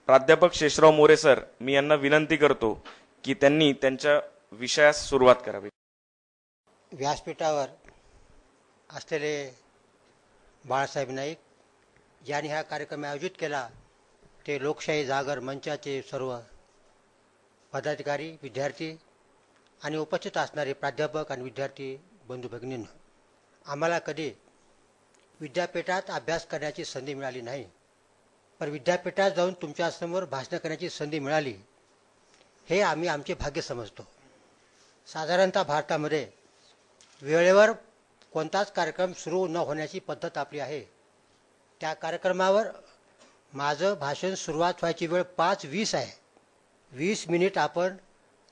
प्राध्यापक शेषराव मोरे सर, मी यांना विनंती करतो की त्यांनी त्यांच्या विषयास सुरुवात करावी. व्यासपीठावर असलेले बाळासाहेब नाईक यांनी हा कार्यक्रम आयोजित केला ते लोकशाही जागर मंचाचे सर्व पदाधिकारी, विद्यार्थी आणि उपस्थित असणारे प्राध्यापक आणि विद्यार्थी बंधू भगिनींनो, आम्हाला कधी विद्यापीठात अभ्यास करण्याची संधी मिळाली नाही, पण विद्यापीठात जाऊन तुमच्यासमोर भाषण करण्याची संधी मिळाली हे आम्ही आमचे भाग्य समजतो. साधारणतः भारतामध्ये वेळेवर कोणताच कार्यक्रम सुरू न होण्याची पद्धत आपली आहे. त्या कार्यक्रमावर माझं भाषण सुरुवात व्हायची वेळ 5:20 आहे. 20 मिनिट आपण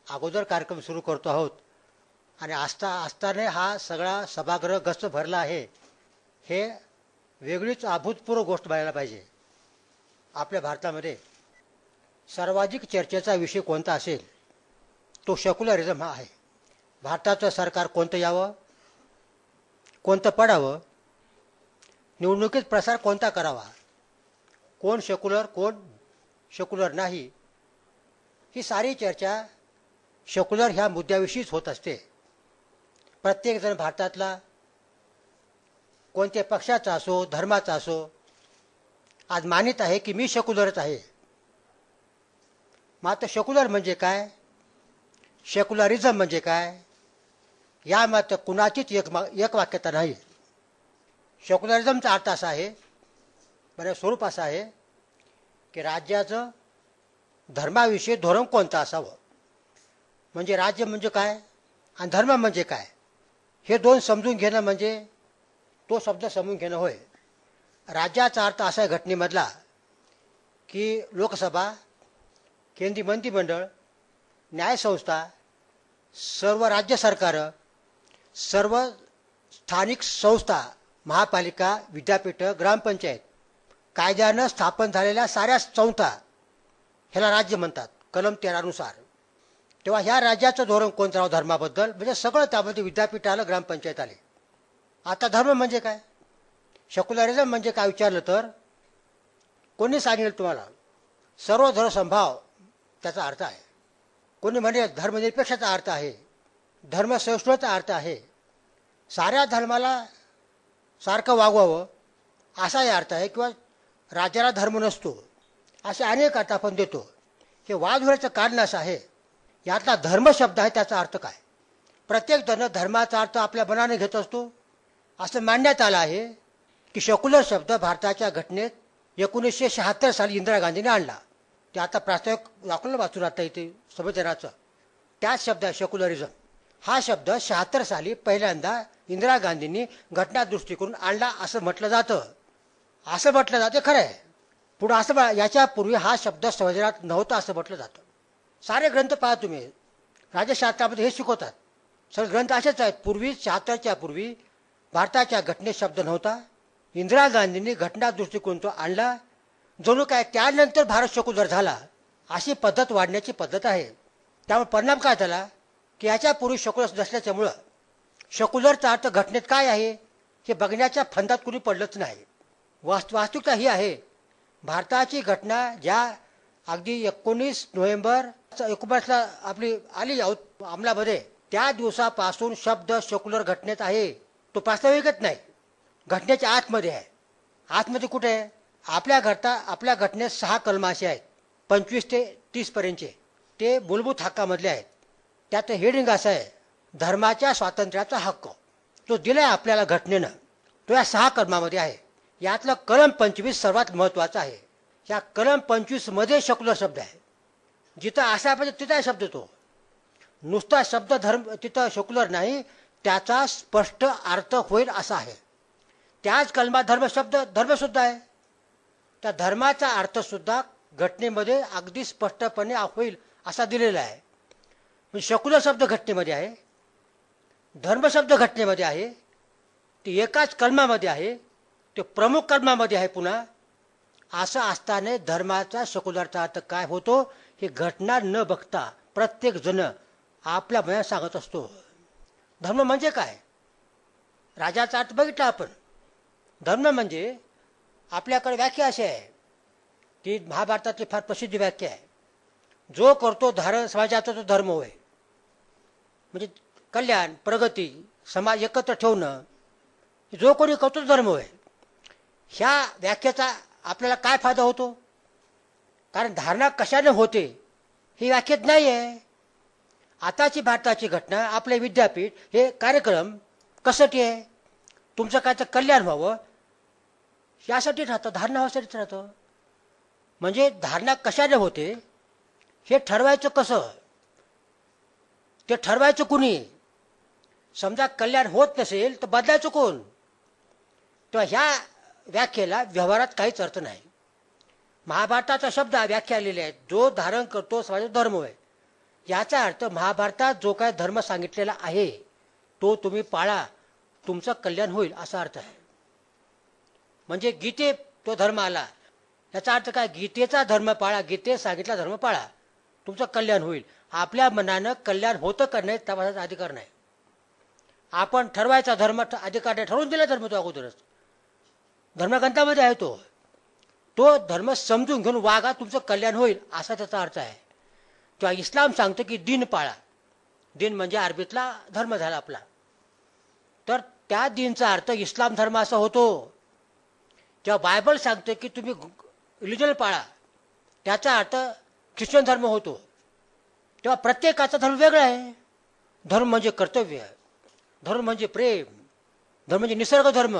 अगोदर कार्यक्रम सुरू करतो आहोत आणि असताना हा सगळा सभागृह गच्च भरला आहे. हे वेगळीच अभूतपूर्व गोष्ट बघायला पाहिजे. आपल्या भारतामध्ये सर्वाधिक चर्चेचा विषय कोणता असेल तो सेक्युलरिझम हा आहे. भारताचं सरकार कोणतं यावं, कोणतं पडावं, निवडणुकीत प्रसार कोणता करावा, कोण सेक्युलर नाही, ही सारी चर्चा सेक्युलर ह्या मुद्द्याविषयीच होत असते. प्रत्येकजण भारतातला कोणत्या पक्षाचा असो, धर्माचा असो, आज मानित आहे की मी सेक्युलरच आहे. मात्र सेक्युलर म्हणजे काय, सेक्युलरिझम म्हणजे काय, या मात्र कुणाचीच एक वाक्यता नाही. सेक्युलरिझमचा अर्थ असा आहे, म्हणजे स्वरूप असं आहे की राज्याचं धर्माविषयी धोरण कोणतं असावं. म्हणजे राज्य म्हणजे काय आणि धर्म म्हणजे काय हे दोन समजून घेणं म्हणजे तो शब्द समजून घेणं होय. राज्याचा अर्थ असा आहे घटनेमधला की लोकसभा, केंद्रीय मंत्रिमंडळ, न्यायसंस्था, सर्व राज्य सरकारं, सर्व स्थानिक संस्था, महापालिका, विद्यापीठं, ग्रामपंचायत, कायद्यानं स्थापन झालेल्या साऱ्या संस्था ह्याला राज्य म्हणतात कलम 13 नुसार. तेव्हा ह्या राज्याचं धोरण कोणतं राहावं धर्माबद्दल, म्हणजे सगळं त्यामध्ये विद्यापीठ आलं, ग्रामपंचायत आले. आता धर्म म्हणजे काय, सेक्युलरिझम म्हणजे काय विचारलं तर कोणी सांगेल तुम्हाला सर्व धर्मसंभाव त्याचा अर्थ आहे. कोणी म्हणजे धर्मनिरपेक्षाचा अर्थ आहे, धर्मसहिष्णुतेचा अर्थ आहे, साऱ्या धर्माला सारखं वागवावं असाही अर्थ आहे, किंवा राज्याला धर्म नसतो असे अनेक अर्थ आपण देतो. हे वाद होण्याचं कारण असं आहे, यातला धर्म शब्द आहे त्याचा अर्थ काय. प्रत्येक जण धर्माचा अर्थ आपल्या मनाने घेत असतो. असं मांडण्यात आलं आहे की सेक्युलर शब्द भारताच्या घटनेत 1976 साली इंदिरा गांधीने आणला. ते आता प्रास्ताविक दाखवलं वाचून आता इथे संविधानाचं, त्याच शब्द आहे सेक्युलरिझम. हा शब्द 76 साली पहिल्यांदा इंदिरा गांधींनी घटना दृष्टिकोन आणला असं म्हटलं जातं. असं म्हटलं जातं खरं आहे, पुढं असं याच्यापूर्वी हा शब्द संविधानात नव्हता असं म्हटलं जातं. सारे ग्रंथ पहा तुम्ही, राज्यशास्त्रामध्ये हे शिकवतात. सगळे ग्रंथ असेच आहेत. पूर्वी 76च्या पूर्वी भारताच्या घटनेत शब्द नव्हता. इंदिरा गांधींनी घटना दृष्टिकोन तो आणला. जणू काय त्यानंतर भारत सेक्युलर झाला अशी पद्धत वाढण्याची पद्धत आहे. त्यामुळे परिणाम काय झाला की याच्यापूर्वी सेक्युलर नसल्याच्यामुळं सेक्युलरचा अर्थ घटनेत काय आहे हे बघण्याच्या फंदात कुणी पडलंच नाही. वास्तविकता ही आहे, भारताची घटना ज्या अगदी 19 नोव्हेंबर 19 आपली आली अंमलामध्ये, त्या दिवसापासून शब्द सेक्युलर घटनेत आहे. तो प्रास्ताविकच नाही, घटनेच्या आतमध्ये आहे. आतमध्ये कुठे आहे, आपल्या घटनेत 6 कलम असे आहेत 25 ते 30 पर्यंतचे, ते मूलभूत हक्कामधले आहेत. त्यात हेडिंग असं आहे, धर्माच्या स्वातंत्र्याचा हक्क तो दिलाय आपल्याला घटनेनं, तो या 6 कलमामध्ये आहे. यातलं कलम 25 सर्वात महत्त्वाचं आहे. या कलम 25 मध्ये सेक्युलर शब्द आहे. जिथं असा पाहिजे तिथं शब्द तो नुसता शब्द धर्म तिथं सेक्युलर नाही, त्याचा स्पष्ट अर्थ होईल असा आहे. त्याच कलमात धर्मसुद्धा आहे. त्या धर्माचा अर्थसुद्धा घटनेमध्ये अगदी स्पष्टपणे होईल असा दिलेला आहे. म्हणजे सेक्युलर शब्द घटनेमध्ये आहे, धर्मशब्द घटनेमध्ये आहे, ते एकाच कलमामध्ये आहे, ते प्रमुख कलमामध्ये आहे. पुन्हा असं असताना धर्माचा सेक्युलरचा अर्थ काय होतो हे घटना न बघता प्रत्येक जण आपल्या मनात सांगत असतो. धर्म म्हणजे काय, राजाचा अर्थ बघितला आपण. धर्म म्हणजे आपल्याकडे व्याख्या अशी आहे ती महाभारतातली फार प्रसिद्ध व्याख्या आहे. जो करतो धारण समाजाचा तो धर्म होय. म्हणजे कल्याण, प्रगती, समाज एकत्र ठेवणं, जो कोणी करतो तो धर्म होय. ह्या व्याख्याचा आपल्याला काय फायदा होतो? कारण धारणा कशाने होते ही व्याख्यात नाही आहे. आताची भारताची घटना, आपले विद्यापीठ, हे कार्यक्रम कशासाठी आहे? तुमचं काय तर कल्याण व्हावं यासाठी राहतं, धारणा व्हासाठीच राहतं. म्हणजे धारणा कशाने होते हे ठरवायचं कसं? ते ठरवायचं कुणी? समजा कल्याण होत नसेल तर बदलायचं कोण? तेव्हा ह्या व्याख्येला व्यवहारात काहीच अर्थ नाही. महाभारताचा शब्द व्याख्या आलेले आहेत, जो धारण करतो समाजाचा धर्म होय. याचा अर्थ महाभारतात जो काय धर्म सांगितलेला आहे तो तुम्ही पाळा, तुमचं कल्याण होईल असा अर्थ आहे. म्हणजे गीते तो धर्म आला, याचा अर्थ काय? गीतेचा धर्म पाळा, गीतेत सांगितला धर्म पाळा, तुमचं कल्याण होईल. आपल्या मनानं कल्याण होतं का नाही तपासाचा अधिकार नाही. आपण ठरवायचा धर्म अधिकार नाही, ठरवून दिला धर्म तो अगोदरच, धर्मग्रंथामध्ये आहे तो. तो धर्म समजून घेऊन वागा, तुमचं कल्याण होईल असा त्याचा अर्थ आहे. तेव्हा इस्लाम सांगतो की दिन पाळा. दिन म्हणजे अरबीतला धर्म झाला आपला. तर त्या दिनचा अर्थ इस्लाम धर्म असा होतो. जेव्हा बायबल सांगतो की तुम्ही रिलिजन पाळा, त्याचा अर्थ ख्रिश्चन धर्म होतो. तेव्हा प्रत्येकाचा धर्म वेगळा आहे. धर्म म्हणजे कर्तव्य, धर्म म्हणजे प्रेम, धर्म म्हणजे निसर्ग धर्म,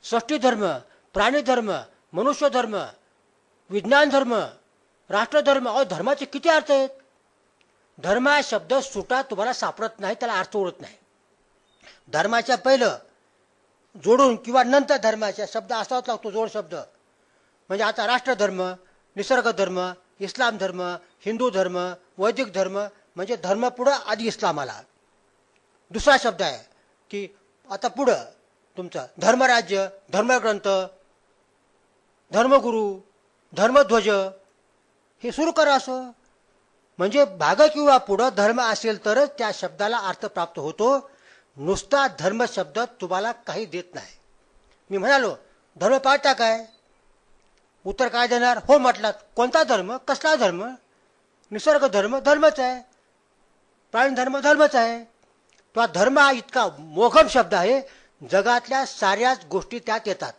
सृष्टी धर्म, प्राणी धर्म, मनुष्य धर्म, विज्ञान धर्म, राष्ट्रधर्म. अहो, धर्माचे किती अर्थ आहेत? धर्म हा शब्द सुटा तुम्हाला सापडत नाही, त्याला अर्थ ओळखत नाही. धर्माच्या पहिलं जोडून किंवा नंतर धर्माच्या शब्द असावाच लागतो, जोड शब्द. म्हणजे आता राष्ट्रधर्म, निसर्ग धर्म, इस्लाम धर्म, हिंदू धर्म, वैदिक धर्म, म्हणजे धर्म पुढं आधी इस्लाम आला. दुसरा शब्द आहे की आता पुढं तुमचं धर्मराज्य, धर्मग्रंथ, धर्मगुरू, धर्मध्वज हे सुरू करा असं. म्हणजे भाग किंवा पुढं धर्म असेल तरच त्या शब्दाला अर्थ प्राप्त होतो. नुसता धर्म शब्द तुम्हाला काही देत नाही. मी म्हणालो धर्म पाळता काय? उत्तर काय देणार? हो म्हटलात. कोणता धर्म? कसला धर्म? निसर्ग धर्म धर्मच आहे, प्राणी धर्म धर्मच आहे. तेव्हा धर्म हा इतका मोघम शब्द आहे, जगातल्या साऱ्याच गोष्टी त्यात येतात.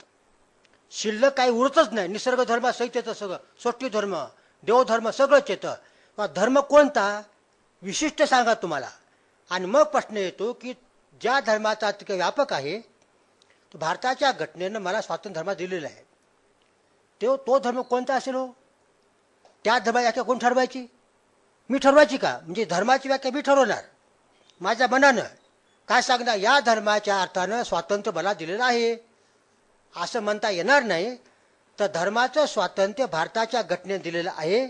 शिल्लक काही उरतच नाही. निसर्ग धर्म सहित येतं सगळं, सृष्टी धर्म, देवधर्म सगळंच येतं. धर्म कोणता विशिष्ट सांगा तुम्हाला. आणि मग प्रश्न येतो की ज्या धर्माचा इतका व्यापक आहे, तो भारताच्या घटनेनं मला स्वातंत्र्य धर्म दिलेला आहे, तो धर्म कोणता असेल हो? त्या धर्माची व्याख्या कोण ठरवायची? मी ठरवायची का? म्हणजे धर्माची व्याख्या मी ठरवणार माझ्या मनानं. काय सांगणार? या धर्माच्या अर्थानं स्वातंत्र्य मला दिलेलं आहे असं म्हणता येणार नाही. तर धर्माचं स्वातंत्र्य भारताच्या घटनेत दिलेलं आहे.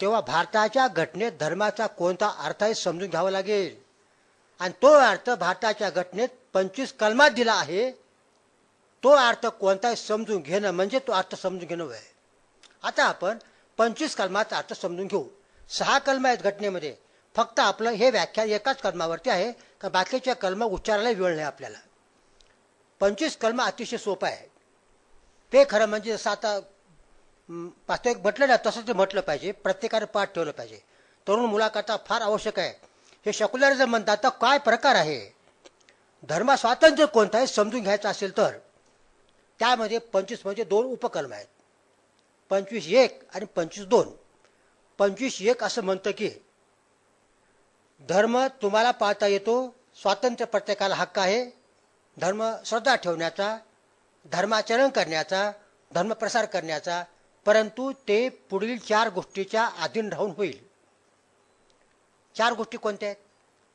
तेव्हा भारताच्या घटनेत धर्माचा कोणता अर्थ आहे समजून घ्यावा लागेल. आणि तो अर्थ भारताच्या घटनेत 25 कलमात दिला आहे. तो अर्थ कोणता समजून घेणं म्हणजे तो अर्थ समजून घेणं आहे. आता आपण 25 कलमाचा अर्थ समजून घेऊ. 6 कलम आहेत घटनेमध्ये. फक्त आपलं हे व्याख्यान एकाच कलमावरती आहे, का बाकीच्या कलम उच्चारायला वेळ नाही आपल्याला. 25 कलम अतिशय सोपं आहे. ते खरं म्हणजे जसं आता वास्तविक म्हटलं ना तसं ते म्हटलं पाहिजे. प्रत्येकाने पाठ ठेवलं पाहिजे. तरुण मुलाकरता फार आवश्यक आहे. हे सेक्युलरिझम म्हणतात तर काय प्रकार आहे? धर्म स्वातंत्र्य कोणतं आहे समजून घ्यायचं असेल तर त्यामध्ये 25 म्हणजे 2 उपकलम आहेत. 25(1) आणि 25(2). 25(1) असं म्हणतं की धर्म तुम्हाला पाळता येतो, स्वातंत्र्य प्रत्येकाला हक्क आहे धर्म श्रद्धा ठेवण्याचा, धर्माचरण करण्याचा, धर्मप्रसार करण्याचा, परंतु ते पुढील 4 गोष्टीच्या अधीन राहून होईल. 4 गोष्टी कोणत्या आहेत?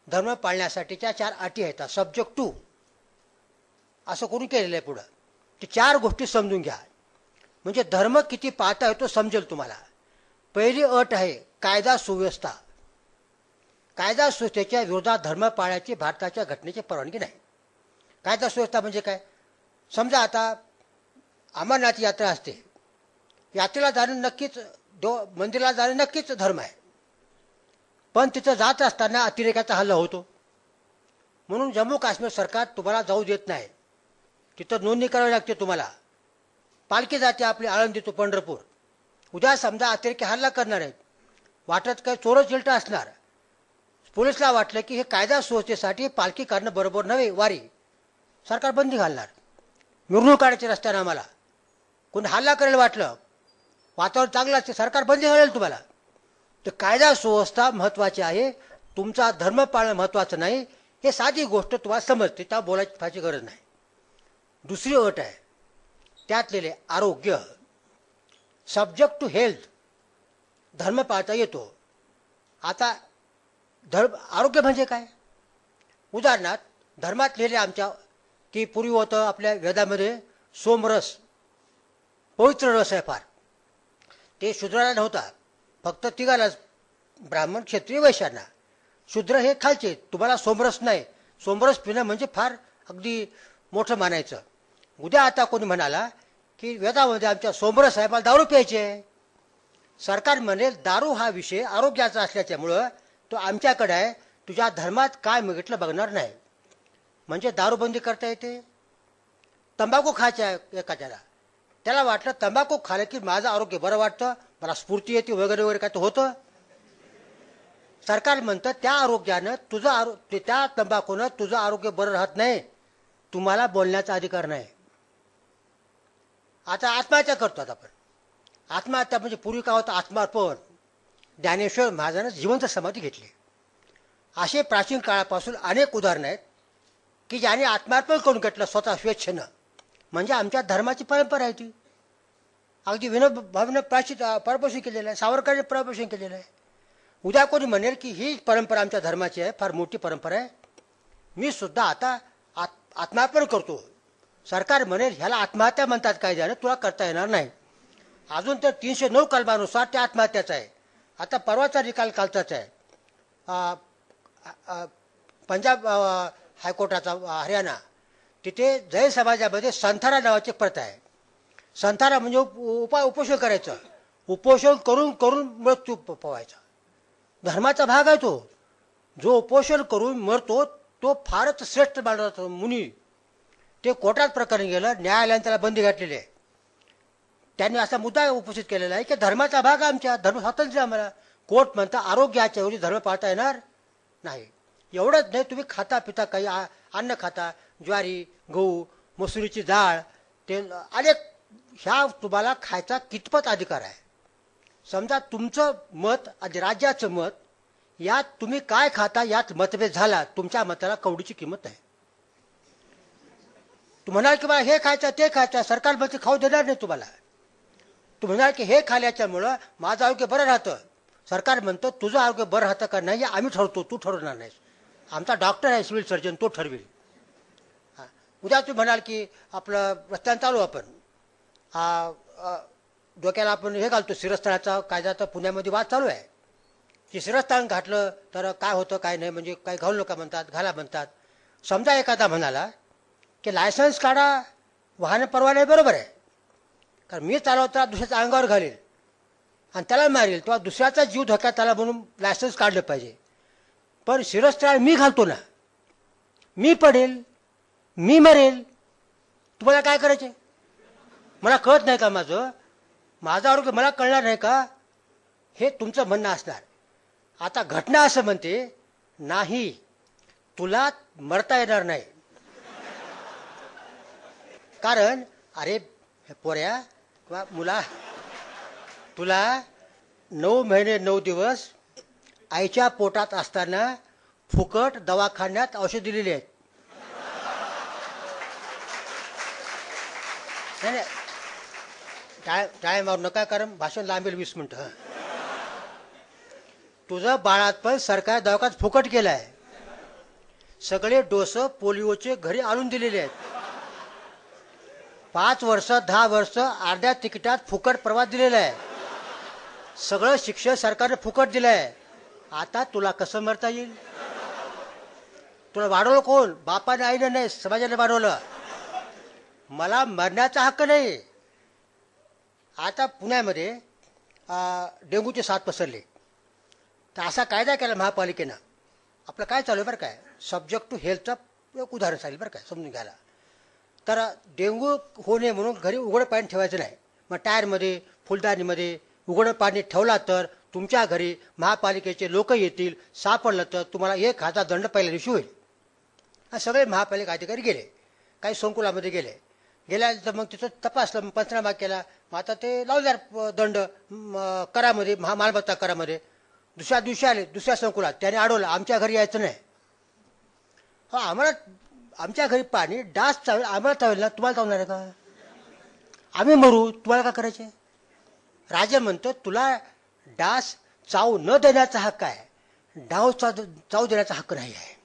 धर्म पाळण्यासाठीच्या 4 अटी आहेत. सब्जेक्ट 2 असं करून केलेलं आहे पुढं. ते 4 गोष्टी समजून घ्या म्हणजे धर्म किती पाळता येतो समजेल तुम्हाला. पहिली अट आहे कायदा सुव्यवस्था. कायदा सुव्यवस्थेच्या विरोधात धर्म पाळण्याची भारताच्या घटनेची परवानगी नाही. कायदा सुव्यवस्था म्हणजे काय? समजा आता अमरनाथ यात्रा असते, यात्रेला जाणं नक्कीच, मंदिराला जाणं नक्कीच धर्म आहे. पण तिथं जात असताना अतिरेकाचा हल्ला होतो म्हणून जम्मू काश्मीर सरकार तुम्हाला जाऊ देत नाही. तिथं नोंदणी करावी लागते तुम्हाला. पालखी जाते आपली आळंदी तो पंढरपूर, उद्या समजा अतिरेकी हल्ला करणार आहेत, वाटत काय चोर चिलट असणार, पोलिसला वाटलं की हे कायदा सुव्यवस्थेसाठी पालखी काढणं बरोबर नव्हे, वारी सरकार बंदी घालणार, मिरवणूक काढायची रस्त्यानं, आम्हाला कोणी हल्ला करेल वाटलं, वातावरण चांगलं असते सरकार बंदी घालेल तुम्हाला. तर कायदा सुव्यवस्था महत्त्वाची आहे, तुमचा धर्म पाळणं महत्त्वाचं नाही, हे साधी गोष्ट तुम्हाला समजते, त्या बोलायची फायची गरज नाही. दुसरी अट आहे त्यातलेले आरोग्य, सब्जेक्ट टू हेल्थ, धर्म पाळता येतो. आता आरोग्य म्हणजे काय? उदाहरणार्थ धर्मात लिहिले आमच्या की पूर्वी होतं आपल्या वेदामध्ये सोमरस, पवित्र रस आहे फार, ते शूद्राला नव्हता, फक्त तिघालाच, ब्राह्मण क्षत्रिय वैश्यांना. शूद्र हे खालचे, तुम्हाला सोमरस नाही, सोमरस पिणं म्हणजे फार अगदी मोठं मानायचं. उद्या आता कोणी म्हणाला की वेदामध्ये आमच्या सोमरस साहेबाला दारू प्यायचे आहे, सरकार म्हणेल दारू हा विषय आरोग्याचा असल्याच्यामुळं तो आमच्याकडे आहे, तुझ्या धर्मात काय म्हटलं बघणार नाही. म्हणजे दारूबंदी करता येते. तंबाखू खायचा एखाद्याला, त्याला वाटलं तंबाखू खाल्लं की माझं आरोग्य बरं वाटतं, मला स्फूर्ती येते वगैरे वगैरे काय तर होतं. सरकार म्हणतं त्या आरोग्यानं तुझं त्या तंबाखूनं तुझं आरोग्य बरं राहत नाही, तुम्हाला बोलण्याचा अधिकार नाही. आता आत्महत्या करतो आपण. आत्महत्या म्हणजे पूर्वी काय होतं, आत्मार्पण. ज्ञानेश्वर महाराजांनी जिवंत समाधी घेतली. असे प्राचीन काळापासून अनेक उदाहरणं आहेत की ज्याने आत्मार्पण करून घेतलं स्वतः स्वेच्छेनं. म्हणजे आमच्या धर्माची परंपरा आहे ती. अगदी विनोबाभावेनं परपोषण केलेलं आहे, सावरकरांनी परपोषण केलेलं आहे. उद्या कोणी म्हणेल की ही परंपरा आमच्या धर्माची आहे, फार मोठी परंपरा आहे, मी सुद्धा आता आत्मार्पण करतो. सरकार म्हणेल ह्याला आत्महत्या म्हणतात कायद्यानं, तुला करता येणार नाही. अजून तर 309 कलमानुसार त्या आत्महत्याचा आहे. आता परवाचा निकाल कालचाच आहे, पंजाब हायकोर्टाचा, हरियाणा, तिथे जैन समाजामध्ये संथारा नावाची प्रथा आहे. संथारा म्हणजे उपोषण करायचं, उपोषण करून करून मृत्यू पोवायचा. धर्माचा भाग आहे तो. जो उपोषण करून मरतो तो फारच श्रेष्ठ मानला जातो मुनी. ते कोर्टात प्रकरण गेलं, न्यायालयाने त्याला बंदी घातलेली आहे. त्यांनी असा मुद्दा उपस्थित केलेला आहे की धर्माचा भाग आमच्या, धर्म स्वातंत्र्य आम्हाला. कोर्ट म्हणता आरोग्याच्या ऐवजी धर्म पाळता येणार नाही. एवढंच नाही, तुम्ही खाता पिता काही अन्न खाता, ज्वारी, गहू, मसुरीची डाळ, ते अनेक, ह्या तुम्हाला खायचा कितपत अधिकार आहे. समजा तुमचं मत आणि राज्याचं मत यात तुम्ही काय खाता यात मतभेद झाला, तुमच्या मताला कवडीची किंमत आहे. तू म्हणाल की बा हे खायचं ते खायचं, सरकार म्हणते खाऊ देणार नाही तुम्हाला. तू म्हणाल की हे खाल्याच्यामुळं माझं आरोग्य बरं राहतं, सरकार म्हणतं तुझं आरोग्य बरं राहतं का नाही आम्ही ठरवतो, तू ठरवणार नाहीस, आमचा डॉक्टर आहे सिव्हिल सर्जन, तो ठरवेल. उद्या तुम्ही म्हणाल की आपलं रस्त्यानं चालू आपण डोक्याला आपण हे घालतो, शिरस्थानाचा कायद्याचा पुण्यामध्ये वाद चालू आहे की शिरस्थान घातलं तर काय होतं काय नाही, म्हणजे काही घालू नका म्हणतात, घाला म्हणतात. समजा एखादा म्हणाला की लायसन्स काढा, वाहन परवाने बरोबर आहे, कारण मी चालवता दुसऱ्याच्या अंगावर घालेल आणि त्याला मारेल, तेव्हा दुसऱ्याचा जीव धोक्यात आला म्हणून लायसन्स काढलं पाहिजे. पण शिरस्थान मी घालतो ना, मी पडेल, मी मरेल, तुम्हाला काय करायचे? मला कळत नाही का माझं आरोग्य मला कळणार नाही का? हे तुमचं म्हणणं असणार. आता घटना असं म्हणते नाही, तुला मरता येणार नाही, कारण अरे पोऱ्या किंवा मुला, तुला 9 महिने 9 दिवस आईच्या पोटात असताना फुकट दवाखान्यात औषध दिलेली आहेत. नाही टाळ्या मारू नका, कारण भाषण लांबेल 20 मिनिटं. तुझं बाळातपण सरकार दवाखान्यात फुकट केलं आहे. सगळे डोस पोलिओचे घरी आणून दिलेले आहेत. 5 वर्ष 10 वर्ष अर्ध्या तिकिटात फुकट प्रवास दिलेला आहे. सगळं शिक्षण सरकारने फुकट दिलं आहे. आता तुला कसं मरता येईल? तुला वाढवलं कोण? बापाने आईने नाही, समाजाने वाढवलं. मला मरण्याचा हक्क नाही. आता पुण्यामध्ये डेंग्यूचे 7 पसरले, तर असा कायदा केला महापालिकेनं. आपलं काय चालू आहे बरं काय, सब्जेक्ट टू हेल्थचं एक उदाहरण सांगेल बरं काय, समजून घ्यायला. तर डेंग्यू होऊ नये म्हणून घरी उघडं पाणी ठेवायचं नाही. मग टायरमध्ये, फुलदाणीमध्ये उघडं पाणी ठेवला तर तुमच्या घरी महापालिकेचे लोक येतील, सापडलं तर तुम्हाला 1,000 दंड पहिल्या दिवशी होईल. आणि सगळे महापालिका अधिकारी गेले, काही संकुलामध्ये गेल्यानंतर मग तिथं तपासलं, मग पंचनामा केला. मग आता ते लावल्यावर दंड करामध्ये, महामालमत्ता करामध्ये. दुसऱ्या दिवशी आले दुसऱ्या संकुलात, त्याने अडवलं, आमच्या घरी यायचं नाही. हो, आम्हाला आमच्या घरी पाणी डास चावेल, आम्हाला चावेल ना, तुम्हाला चावणार आहे का? आम्ही मरू, तुम्हाला काय करायचे? राजा म्हणतो तुला डास चावू न देण्याचा हक्क आहे, डाव चावू देण्याचा हक्क नाही आहे.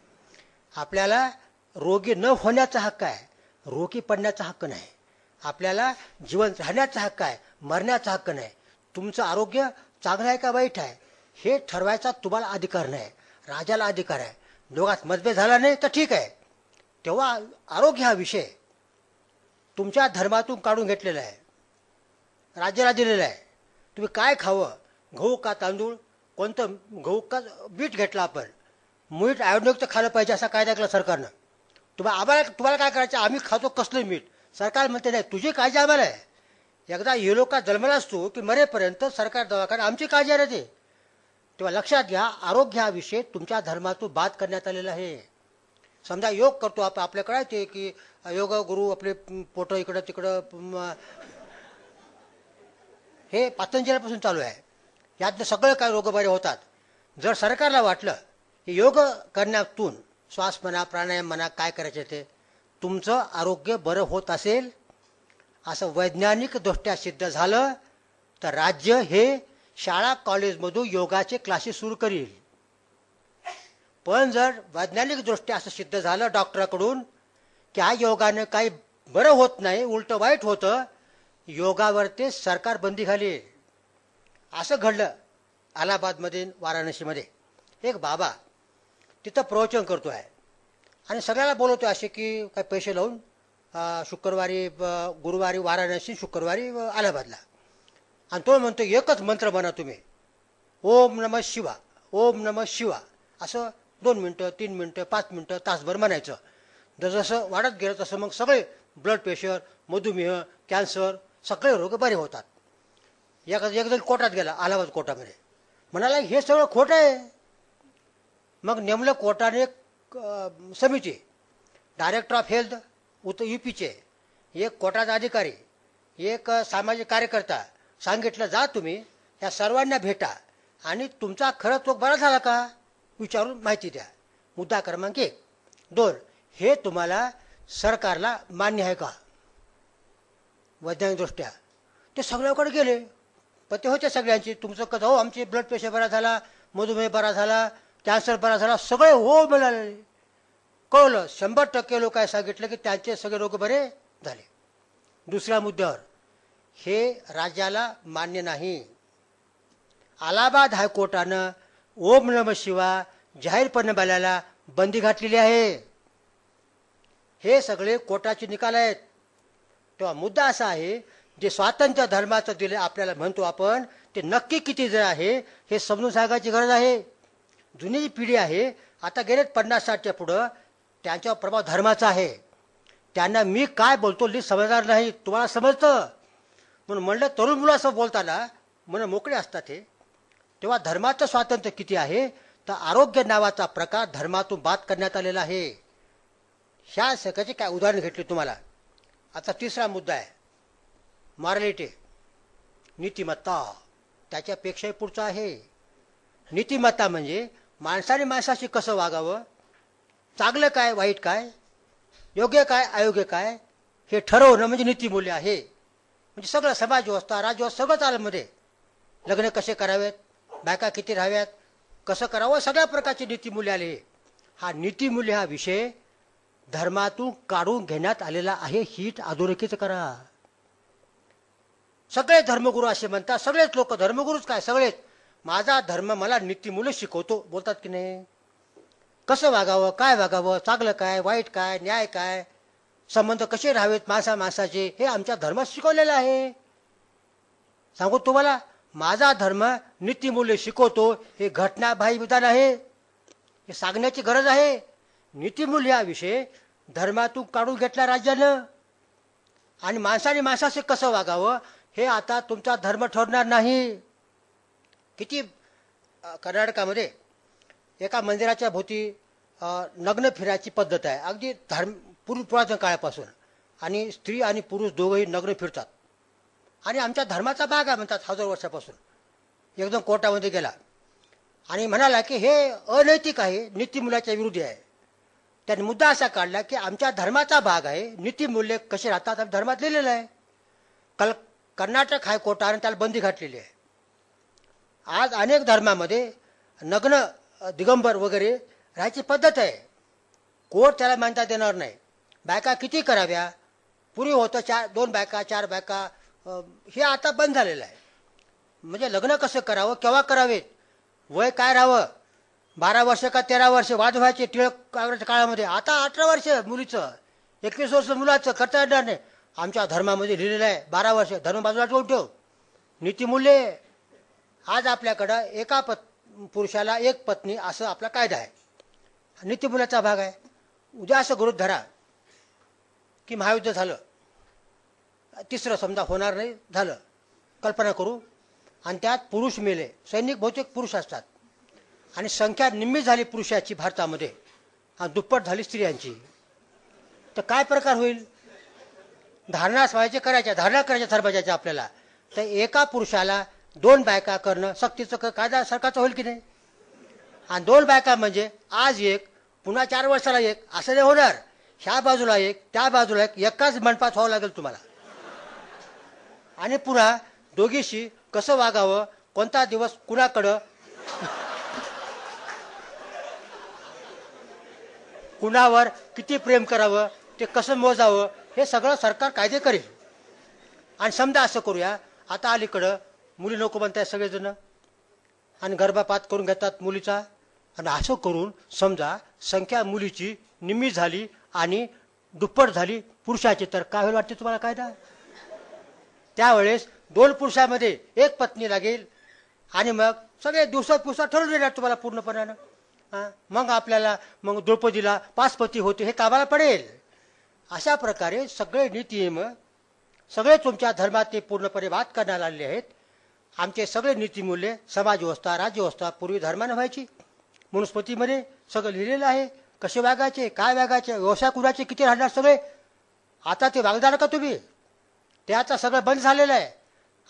आपल्याला रोगी न होण्याचा हक्क आहे, रोगी पडण्याचा हक्क नाही. आपल्याला जीवन राहण्याचा हक्क आहे, मरण्याचा हक्क नाही. तुमचं आरोग्य चांगलं आहे का वाईट आहे हे ठरवायचा तुम्हाला अधिकार नाही, राजाला अधिकार आहे. दोघात मतभेद झाला नाही तर ठीक आहे, तेव्हा आरोग्य हा विषय तुमच्या धर्मातून काढून घेतलेला आहे, राज्याला दिलेला आहे. तुम्ही काय खावं, गहू का तांदूळ, कोणतं गहू का बीट घेतला आपण, मीठ आयोडयुक्त खाल्लं पाहिजे असा कायदा केला सरकारनं. तुम्हाला काय करायचं, आम्ही खातो कसलं मीठ. सरकार म्हणते नाही, तुझी काळजी आम्हाला आहे. एकदा हे लोक जन्माला असतो की मरेपर्यंत सरकार दवाखाना आमची काळजी राहते. तेव्हा लक्षात घ्या, आरोग्य हा विषय तुमच्या धर्मातून बाद करण्यात आलेला आहे. समजा योग करतो आपल्याकडे ते की योग गुरु आपले पोटं इकडं तिकडं, हे पतंजलीपासून चालू आहे. यातनं सगळं काय रोग बरे होतात. जर सरकारला वाटलं की योग करण्यातून श्वास म्हणा, प्राणायाम म्हणा, काय करायचे ते तुमचं आरोग्य बरं होत असेल असं वैज्ञानिक दृष्ट्या सिद्ध झालं तर राज्य हे शाळा कॉलेजमधून योगाचे क्लासेस सुरू करील. पण जर वैज्ञानिक दृष्ट्या असं सिद्ध झालं डॉक्टराकडून की हा योगानं काही बरं होत नाही, उलटं वाईट होतं, योगावर ते सरकार बंदी घालील. असं घडलं अलाहाबादमध्ये, वाराणसीमध्ये. एक बाबा तिथं प्रवचन करतो आहे आणि सगळ्याला बोलवतो असे की काही पैसे लावून शुक्रवारी गुरुवारी वाराणसी, शुक्रवारी अलाहाबादला. आणि तो म्हणतो एकच मंत्र म्हणा तुम्ही, ओम नमः शिवा, ओम नमः शिवा, असं 2 मिनटं, 3 मिनटं, 5 मिनटं, तासभर म्हणायचं. जसं वाढत गेलं तसं मग सगळे ब्लड प्रेशर, मधुमेह, कॅन्सर सगळे रोग बरे होतात. एक जण कोर्टात गेला, अलाहाबाद कोर्टामध्ये, म्हणाला हे सगळं खोटं आहे. मग नेमलं कोर्टाने एक समिती, डायरेक्टर ऑफ हेल्थ UPचे, एक कोर्टाचा अधिकारी, एक सामाजिक कार्यकर्ता, सांगितलं जा तुम्ही या सर्वांना भेटा आणि तुमचा खरं तो बरा झाला का विचारून माहिती द्या. मुद्दा क्रमांक 1. 2, हे तुम्हाला सरकारला मान्य आहे का वैज्ञानिक दृष्ट्या. ते सगळ्याकडे गेले, पण ते होते सगळ्यांची, तुमचं कसं हो, आमचे ब्लड प्रेशर बरा झाला, मधुमेह बरा झाला, कॅन्सर बरा झाला, सगळे हो मिळाले. कळलं 100% लोक काय सांगितलं की त्यांचे सगळे रोग बरे झाले. दुसऱ्या मुद्द्यावर हे राज्याला मान्य नाही. अलाहाबाद हायकोर्टानं ओम नमः शिवाय जाहीरपणे बोलायला बंदी घातलेली आहे. हे सगळे कोर्टाचे निकाल आहेत. तेव्हा मुद्दा असा आहे, जे स्वातंत्र्य धर्माचं दिले आपल्याला म्हणतो आपण, ते नक्की किती जण आहे हे समजून सांगायची गरज आहे. जुनी जी पिढी आहे आता गेलेत 50-60च्या पुढं, त्यांच्यावर प्रभाव धर्माचा आहे. त्यांना मी काय बोलतो नीट समजणार नाही, तुम्हाला समजतं म्हणून म्हणलं. तरुण मुलं असं बोलताना म्हणून मोकळे असतात हे. तेव्हा धर्माचं स्वातंत्र्य किती आहे तर आरोग्य नावाचा प्रकार धर्मातून बाद करण्यात आलेला आहे. ह्या सगळ्याचे काय उदाहरण घेतले तुम्हाला. आता तिसरा मुद्दा आहे मॉरॅलिटी, नीतिमत्ता. त्याच्यापेक्षाही पुढचा आहे नीतिमत्ता, म्हणजे माणसाने माणसाशी कसं वागावं, चांगलं काय वाईट काय, योग्य काय अयोग्य काय हे ठरवणं म्हणजे नीतिमूल्य आहे. म्हणजे सगळं समाज व्यवस्था, राज्यव्यवस्था सगळं चाललं मध्ये. लग्न कसे करावेत, बायका किती राहाव्यात, कसं करावं, सगळ्या प्रकारचे नीतिमूल्य आले. हा नीतिमूल्य हा विषय धर्मातून काढून घेण्यात आलेला आहे. हीच अधोरेखित करा. सगळे धर्मगुरू असे म्हणतात, सगळेच लोक धर्मगुरूच काय सगळेच, माझा धर्म मला नीतिमूल्य शिकवतो बोलतात की नाही. कसं वागावं, काय वागावं, चांगलं काय वाईट काय, न्याय काय, संबंध कसे राहावेत माणसाचे, हे आमच्या धर्मात शिकवलेलं आहे. सांगू तुम्हाला, माझा धर्म नीतिमूल्य शिकवतो हे घटनाबाह्य विधान आहे, हे सांगण्याची गरज आहे. नीतिमूल्य हा विषय धर्मातून काढून घेतला राज्यानं. आणि माणसाने माणसाशी कसं वागावं हे आता तुमचा धर्म ठरणार नाही. किती कर्नाटकामध्ये एका मंदिराच्या भोवती नग्न फिरायची पद्धत आहे, अगदी पुरातन काळापासून. आणि स्त्री आणि पुरुष दोघंही नग्न फिरतात. आणि आमच्या धर्माचा भाग आहे म्हणतात हजारो वर्षापासून. एकदम कोर्टामध्ये गेला आणि म्हणाला की हे अनैतिक आहे, नीतिमूल्याच्या विरुद्ध आहे. त्यांनी मुद्दा असा काढला की आमच्या धर्माचा भाग आहे, नीतिमूल्य कसे राहतात आम्ही धर्मात लिहिलेलं आहे. कर्नाटक हायकोर्टाने त्याला बंदी घातलेली आहे. आज अनेक धर्मामध्ये नग्न दिगंबर वगैरे राहायची पद्धत आहे. कोर्ट त्याला मान्यता देणार नाही. बायका किती कराव्या, पूर्वी होतं 2 बायका 4 बायका, हे आता बंद झालेलं आहे. म्हणजे लग्न कसं करावं, केव्हा करावेत, वय काय राहावं, 12 वर्ष का 13 वर्ष वाद व्हायचे टिळक काळामध्ये. आता 18 वर्ष मुलीचं, 21 वर्ष मुलाचं करता येणार नाही. आमच्या धर्मामध्ये लिहिलेलं आहे 12 वर्ष. धर्म बाजूला ठेव. नीतिमूल्ये. आज आपल्याकडं एका पुरुषाला 1 पत्नी असं आपला कायदा आहे, नीतिमूल्याचा भाग आहे. उद्या असं गृहीत धरा की महायुद्ध झालं, 3रं समजा होणार नाही झालं, कल्पना करू, आणि त्यात पुरुष मेले. सैनिक बहुतेक पुरुष असतात आणि संख्या निम्मी झाली पुरुषाची भारतामध्ये आणि दुप्पट झाली स्त्रियांची. तर काय प्रकार होईल. धारणा करायच्या धर्माच्या आपल्याला. तर एका पुरुषाला 2 बायका करणं सक्तीचं कायदा सरकारचा होईल की नाही. आणि 2 बायका म्हणजे आज 1 पुन्हा 4 वर्षाला 1 असं नाही होणार. ह्या बाजूला 1 त्या बाजूला 1 एकाच मंडपात व्हावं लागेल तुम्हाला. आणि पुन्हा दोघीशी कसं वागावं, कोणता दिवस कुणाकडं, कुणावर किती प्रेम करावं, ते कसं मोजावं, हे सगळं सरकार कायदे करेल. आणि समजा असं करूया, आता अलीकडं मुली नको म्हणताय सगळेजण आणि गर्भपात करून घेतात मुलीचा. आणि असं करून समजा संख्या मुलीची निम्मी झाली आणि दुप्पट झाली पुरुषाची, तर काय होईल वाटते तुम्हाला कायदा. त्यावेळेस 2 पुरुषामध्ये 1 पत्नी लागेल आणि मग सगळे दिवसात ठरवून देणार तुम्हाला पूर्णपणानं. मग आपल्याला द्रौपदीला 5 पती होते हे कामाला पडेल. अशा प्रकारे सगळे नीतिनियम सगळे तुमच्या धर्मात ते पूर्णपणे वाद करण्यात आलेले आहेत. आमचे सगळे नीतिमूल्य, समाजव्यवस्था, राज्यव्यवस्था पूर्वी धर्मानं व्हायची. मनुस्मृतीमध्ये सगळं लिहिलेलं आहे, कसे वागायचे, काय वागायचे, व्यवसाय कुणाचे किती राहणार सगळे. आता ते वागणार का तुम्ही, ते आता सगळं बंद झालेलं आहे.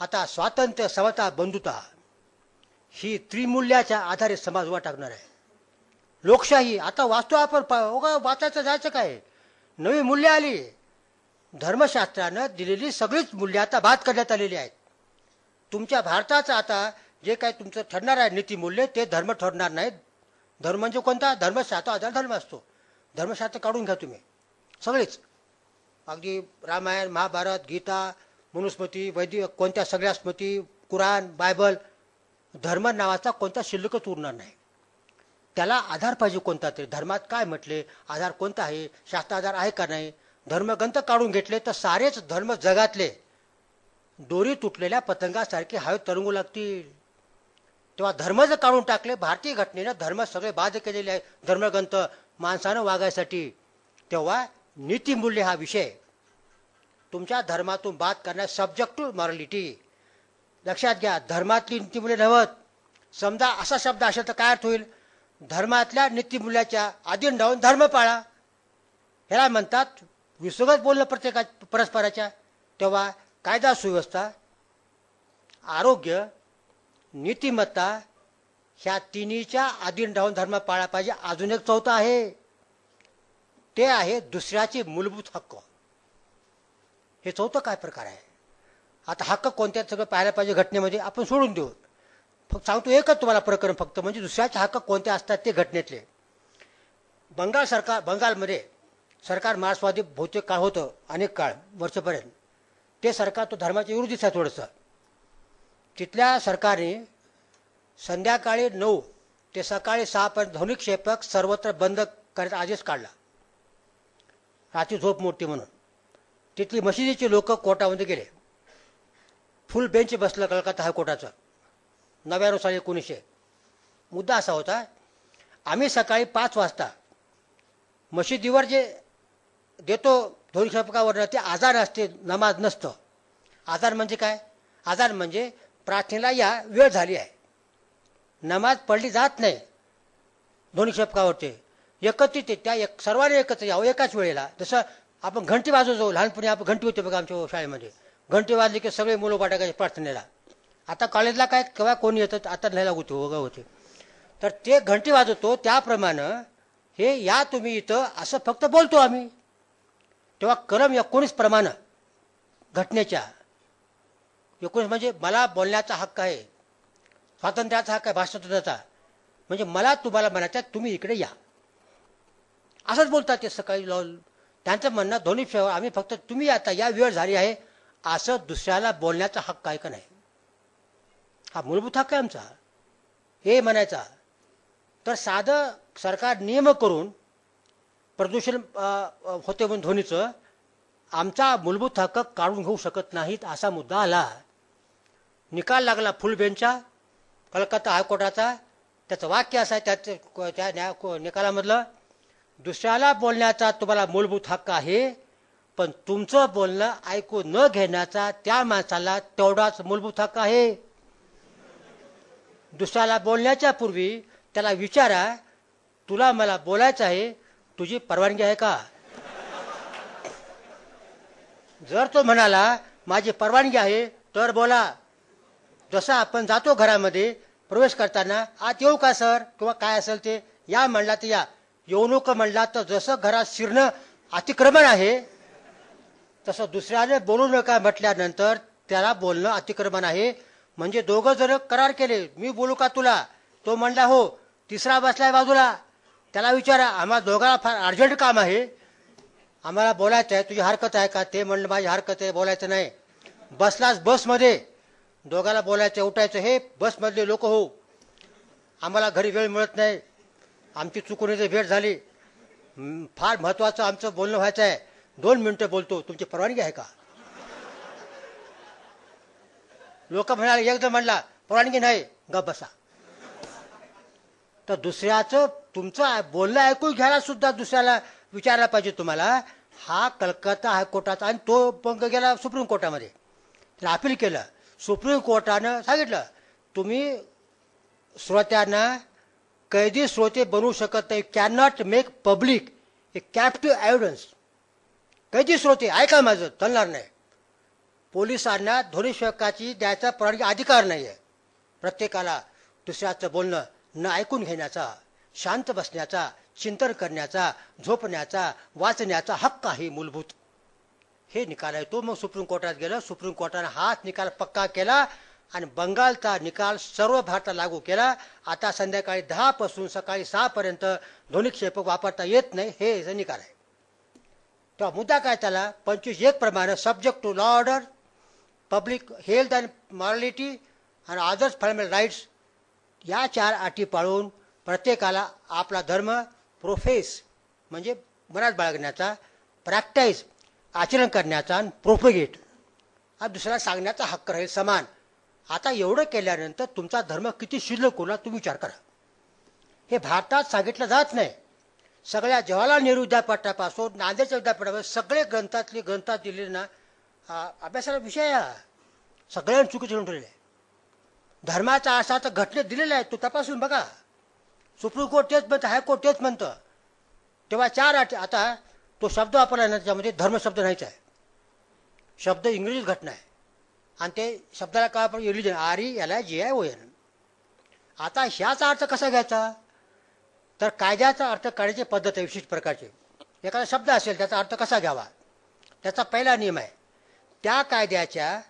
आता स्वातंत्र्य, समता, बंधुता ही त्रिमूल्याच्या आधारे समाज उभा टाकणार आहे. लोकशाही आता वाचतो आपण, वाचायचं जायचं काय, नवी मूल्य आली. धर्मशास्त्रानं दिलेली सगळीच मूल्य आता बाद करण्यात आलेली आहेत. तुमच्या भारताचं आता जे काय तुमचं ठरणार आहे नीतिमूल्य, ते धर्म ठरणार नाहीत. धर्म म्हणजे कोणता, धर्मशास्त्र आधार धर्म असतो. धर्मशास्त्र काढून घ्या तुम्ही सगळेच, अगदी रामायण, महाभारत, गीता, मनुस्मृती, वैदिक कोणत्या सगळ्या स्मृती, कुराण, बायबल, धर्म नावाचा कोणता शिल्लकच उरणार नाही. त्याला आधार पाहिजे कोणता तरी. धर्मात काय म्हटले, आधार कोणता आहे, शास्त्र आधार आहे का नाही. धर्मग्रंथ काढून घेतले तर सारेच धर्म जगातले दोरी तुटलेल्या पतंगासारखे हवेत तरंगू लागतील. तेव्हा धर्म जर काढून टाकले, भारतीय घटनेनं धर्म सगळे बाद केलेले आहे धर्मग्रंथ माणसानं वागायसाठी, तेव्हा नीतिमूल्य हा विषय तुमच्या धर्मातून बाद करण्यास सब्जेक्टिव्ह मॉरॅलिटी लक्षात घ्या. धर्मातली नीतिमूल्य नव्हत. समजा असा शब्द असेल तर काय अर्थ होईल, धर्मातल्या नीतिमूल्याच्या अधीन राहून धर्म पाळा, ह्याला म्हणतात विसंगत बोलणं परस्पराच्या. तेव्हा कायदा सुव्यवस्था, आरोग्य, नीतिमत्ता ह्या तिन्हीच्या अधीन राहून धर्म पाळला पाहिजे. अजून एक चौथा आहे, ते आहे दुसऱ्याचे मूलभूत हक्क. हे चौथं काय प्रकार आहे. आता हक्क कोणत्या सगळं पाहायला पाहिजे घटनेमध्ये, आपण सोडून देऊ. फक्त सांगतो एकच तुम्हाला प्रकरण फक्त, म्हणजे दुसऱ्याचे हक्क कोणते असतात ते घटनेतले. बंगालमध्ये सरकार मार्क्सवादी बहुतेक काळ होतं, अनेक काळ वर्षपर्यंत. ते सरकार तो धर्माच्या विरोधीच आहे थोडंसं. तिथल्या सरकारने संध्याकाळी 9 ते सकाळी 6 पर्यंत ध्वनिक्षेपक सर्वत्र बंद करायचा आदेश काढला, रात्री झोप मोठी म्हणून. तिथली मशिदीचे लोक कोर्टामध्ये गेले. फुल बेंच बसलं कलकत्ता हायकोर्टाचं 99 साली 1900. मुद्दा असा होता, आम्ही सकाळी 5 वाजता मशिदीवर जे देतो ध्वनिक्षेपकावरनं ते आजान असते, नमाज नसतं. आजान म्हणजे काय, आजान म्हणजे प्रार्थनेला या वेळ झाली आहे, नमाज पडली जात नाही दोन्ही शपकावरती एकत्रित आहे त्या सर्वांनी एकत्र यावं एकाच वेळेला. जसं आपण घंटी वाजवतो लहानपणी आपण घंटी होते बघा आमच्या शाळेमध्ये घंटी वाजली की सगळे मुलं पाठायचे प्रार्थनेला. आता कॉलेजला काय केव्हा कोणी येतं आता नाही लागू वगैरे होते. तर ते घंटी वाजवतो त्याप्रमाणे हे या तुम्ही इथं असं फक्त बोलतो आम्ही. तेव्हा कलम 19 प्रमाणे घटनेच्या 19 म्हणजे मला बोलण्याचा हक्क आहे स्वातंत्र्याचा हक्क आहे भाषणाचा म्हणजे मला तुम्हाला म्हणायचं तुम्ही इकडे या असंच बोलतात ते सकाळी त्यांचं म्हणणं दोन्ही आम्ही फक्त तुम्ही आता या वेळ झाली आहे असं दुसऱ्याला बोलण्याचा हक्क आहे का नाही. हा मूलभूत हक्क आहे आमचा हे म्हणायचा. तर साधं सरकार नियम करून प्रदूषण होते म्हणून ध्वनीचं आमचा मूलभूत हक्क काढून घेऊ शकत नाहीत असा मुद्दा आला. निकाल लागला फुल बेंचचा कलकत्ता हायकोर्टाचा. त्याचं वाक्य असं आहे त्या निकालामधलं दुसऱ्याला बोलण्याचा तुम्हाला मूलभूत हक्क आहे पण तुमचं बोलणं ऐकू न घेण्याचा त्या माणसाला तेवढाच मूलभूत हक्क आहे. दुसऱ्याला बोलण्याच्या पूर्वी त्याला विचारा तुला मला बोलायचं आहे तुझी परवानगी आहे का. जर तो म्हणाला माझी परवानगी आहे तर बोला. जसं आपण जातो घरामध्ये प्रवेश करताना आत येऊ का सर किंवा काय असेल ते या म्हणला तर या येऊ नको म्हणला तर जसं घरात शिरणं अतिक्रमण आहे तसं दुसऱ्याने बोलू नका म्हटल्यानंतर त्याला बोलणं अतिक्रमण आहे. म्हणजे दोघं जण करार केले मी बोलू का तुला तो म्हणला हो. तिसरा बसलाय बाजूला त्याला विचारा आम्हाला दोघांना फार अर्जंट काम आहे आम्हाला बोलायचं आहे तुझी हरकत आहे का. ते म्हणलं माझी हरकत आहे बोलायचं नाही. बसलाच बसमध्ये दोघाला बोलायचं उठायचं हे बसमधले लोक हो आम्हाला घरी वेळ मिळत नाही आमची चुकून भेट झाली फार महत्वाचं आमचं बोलणं व्हायचं आहे 2 मिनिटं बोलतो तुमची परवानगी आहे का. लोक म्हणाले एकदम म्हणला परवानगी नाही गप बसा. तर दुसऱ्याचं तुमचं बोलणं ऐकून घ्यायला सुद्धा दुसऱ्याला विचारायला पाहिजे तुम्हाला. हा कलकत्ता हायकोर्टाचा आणि तो पंग गेला सुप्रीम कोर्टामध्ये त्याला अपील केलं. सुप्रीम कोर्टानं सांगितलं तुम्ही श्रोत्यांना कैदी श्रोते बनवू शकत नाही can not make public A captive evidence. कैदी श्रोते ऐका माझं चालणार नाही. पोलिसांना ध्वनिक्षेपकाची द्यायचा परवानगी अधिकार नाही आहे. प्रत्येकाला दुसऱ्याचं बोलणं न ऐकून घेण्याचा शांत बसण्याचा चिंतन करण्याचा झोपण्याचा वाचण्याचा हक्क आहे मूलभूत. हे निकाल आहे तो मग सुप्रीम कोर्टात गेलं. सुप्रीम कोर्टाने हाच निकाल पक्का केला आणि बंगालचा निकाल सर्व भारतात लागू केला. आता संध्याकाळी 10 पासून सकाळी 6 पर्यंत ध्वनिक्षेपक वापरता येत नाही हे निकाल आहे. तेव्हा मुद्दा काय त्याला 25(1) प्रमाणे subject to law order public health and morality आणि अदर्स फंडामेंटल राईट्स या 4 अटी पाळून प्रत्येकाला आपला धर्म प्रोफेस म्हणजे मनात बाळगण्याचा प्रॅक्टाईज आचरण करण्याचा आणि प्रोपगेट हा दुसऱ्याला सांगण्याचा हक्क राहील समान. आता एवढं केल्यानंतर तुमचा धर्म किती शिल्लक होणार तुम्ही विचार करा. हे भारतात सांगितलं जात नाही. सगळ्या जवाहरलाल नेहरू विद्यापीठापासून नांदेडच्या विद्यापीठापासून सगळे ग्रंथात दिलेले ना अभ्यासाला विषय सगळ्यांनी चुकीचं ठेवून ठेवलेलं आहे. धर्माचा असा तर घटनेत दिलेला आहे तो तपासून बघा. सुप्रीम कोर्ट तेच म्हणतं हायकोर्ट तेच म्हणतं. तेव्हा 4 अटी आता तो शब्द वापरला ना त्याच्यामध्ये धर्म शब्द नाहीच आहे. शब्द इंग्रजीत घटना आहे आणि ते शब्दाला काय आपण रिलिजन RELIGION. आता ह्याचा अर्थ कसा घ्यायचा तर कायद्याचा अर्थ काढण्याची पद्धत आहे विशिष्ट प्रकारची. एखादा शब्द असेल त्याचा अर्थ कसा घ्यावा त्याचा पहिला नियम आहे. त्या कायद्याच्या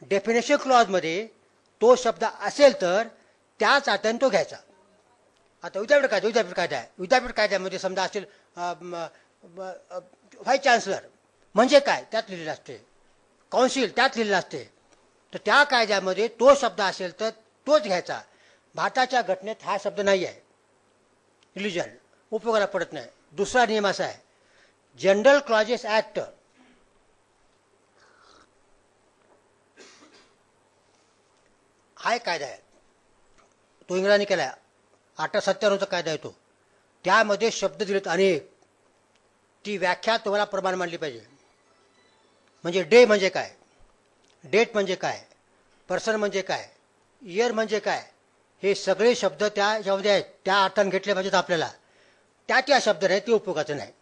डेफिनेशन क्लॉजमध्ये तो शब्द असेल तर त्याच अर्थाने तो घ्यायचा. आता विद्यापीठ कायदा आहे. विद्यापीठ कायद्यामध्ये समजा असेल व्हाईस चान्सलर म्हणजे काय त्यात लिहिलेलं असते. काउन्सिल त्यात लिहिलेलं असते. तर त्या कायद्यामध्ये तो शब्द असेल तर तोच घ्यायचा. भारताच्या घटनेत हा शब्द नाही आहे. रिलिजन उपयोगाला पडत नाही. दुसरा नियम असा आहे जनरल क्लॉजेस ऍक्ट हा एक कायदा आहे तो इंग्रजांनी केला आहे. 1897चा कायदा आहे तो. त्यामध्ये शब्द दिलेत अनेक. ती व्याख्या तुम्हाला प्रमाण मांडली पाहिजे. म्हणजे डे म्हणजे काय डेट म्हणजे काय पर्सन म्हणजे काय इयर म्हणजे काय हे सगळे शब्द त्याच्यामध्ये आहेत, त्या अर्थाने घेतले पाहिजेत आपल्याला. त्या शब्द नाही ते उपयोगाचं नाही.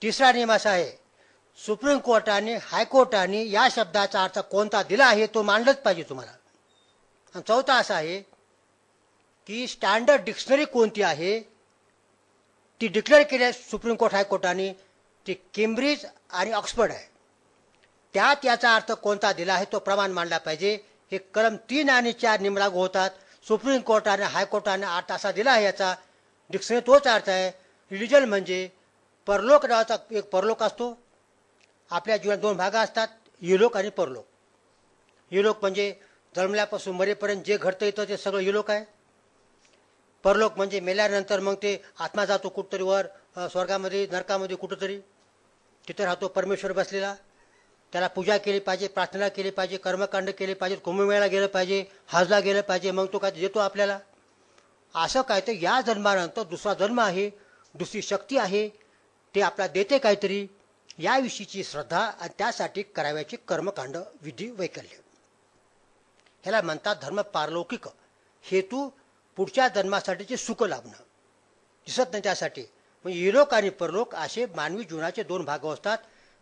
तिसरा नियम असा आहे, सुप्रीम कोर्टाने हायकोर्टाने या शब्दाचा अर्थ कोणता दिला आहे तो मांडलंच पाहिजे तुम्हाला. आणि चौथा असा आहे की स्टँडर्ड डिक्शनरी कोणती आहे ती डिक्लेअर केली आहे सुप्रीम कोर्ट हायकोर्टाने, ती केम्ब्रिज आणि ऑक्सफर्ड आहे. त्यात याचा अर्थ कोणता दिला आहे तो प्रमाण मांडला पाहिजे. हे कलम 3 आणि 4 निमलागू होतात. सुप्रीम कोर्टाने हायकोर्टाने अर्थ असा दिला आहे, याचा डिक्शनरी तोच अर्थ आहे. रिलिजन म्हणजे परलोक नावाचा एक परलोक असतो. आपल्या जीवनात 2 भाग असतात, युलोक आणि परलोक. युलोक म्हणजे जन्मल्यापासून मरेपर्यंत जे घडतं येतं ते सगळं युलोक आहे. परलोक म्हणजे मेल्यानंतर मग ते आत्मा जातो कुठंतरी वर, स्वर्गामध्ये नरकामध्ये कुठंतरी, तिथे राहतो परमेश्वर बसलेला. त्याला पूजा केली पाहिजे, प्रार्थना केली पाहिजे, कर्मकांड केले पाहिजे, कुंभमेळ्याला गेलं पाहिजे, हजला गेलं पाहिजे, मग तो काय देतो आपल्याला. असं काय तर या जन्मानंतर दुसरा जन्म आहे, दुसरी शक्ती आहे, ते आपल्याला देते काहीतरी, याविषयीची श्रद्धा आणि त्यासाठी कराव्याची कर्मकांड विधी वैकल्य. ह्याला म्हणतात धर्म पारलौकिक. हेतू पुढच्या जन्मासाठीचे सुख लाभणं दिसत नाही त्यासाठी. म्हणजे इलोक आणि परलोक असे मानवी जीवनाचे 2 भाग असतात.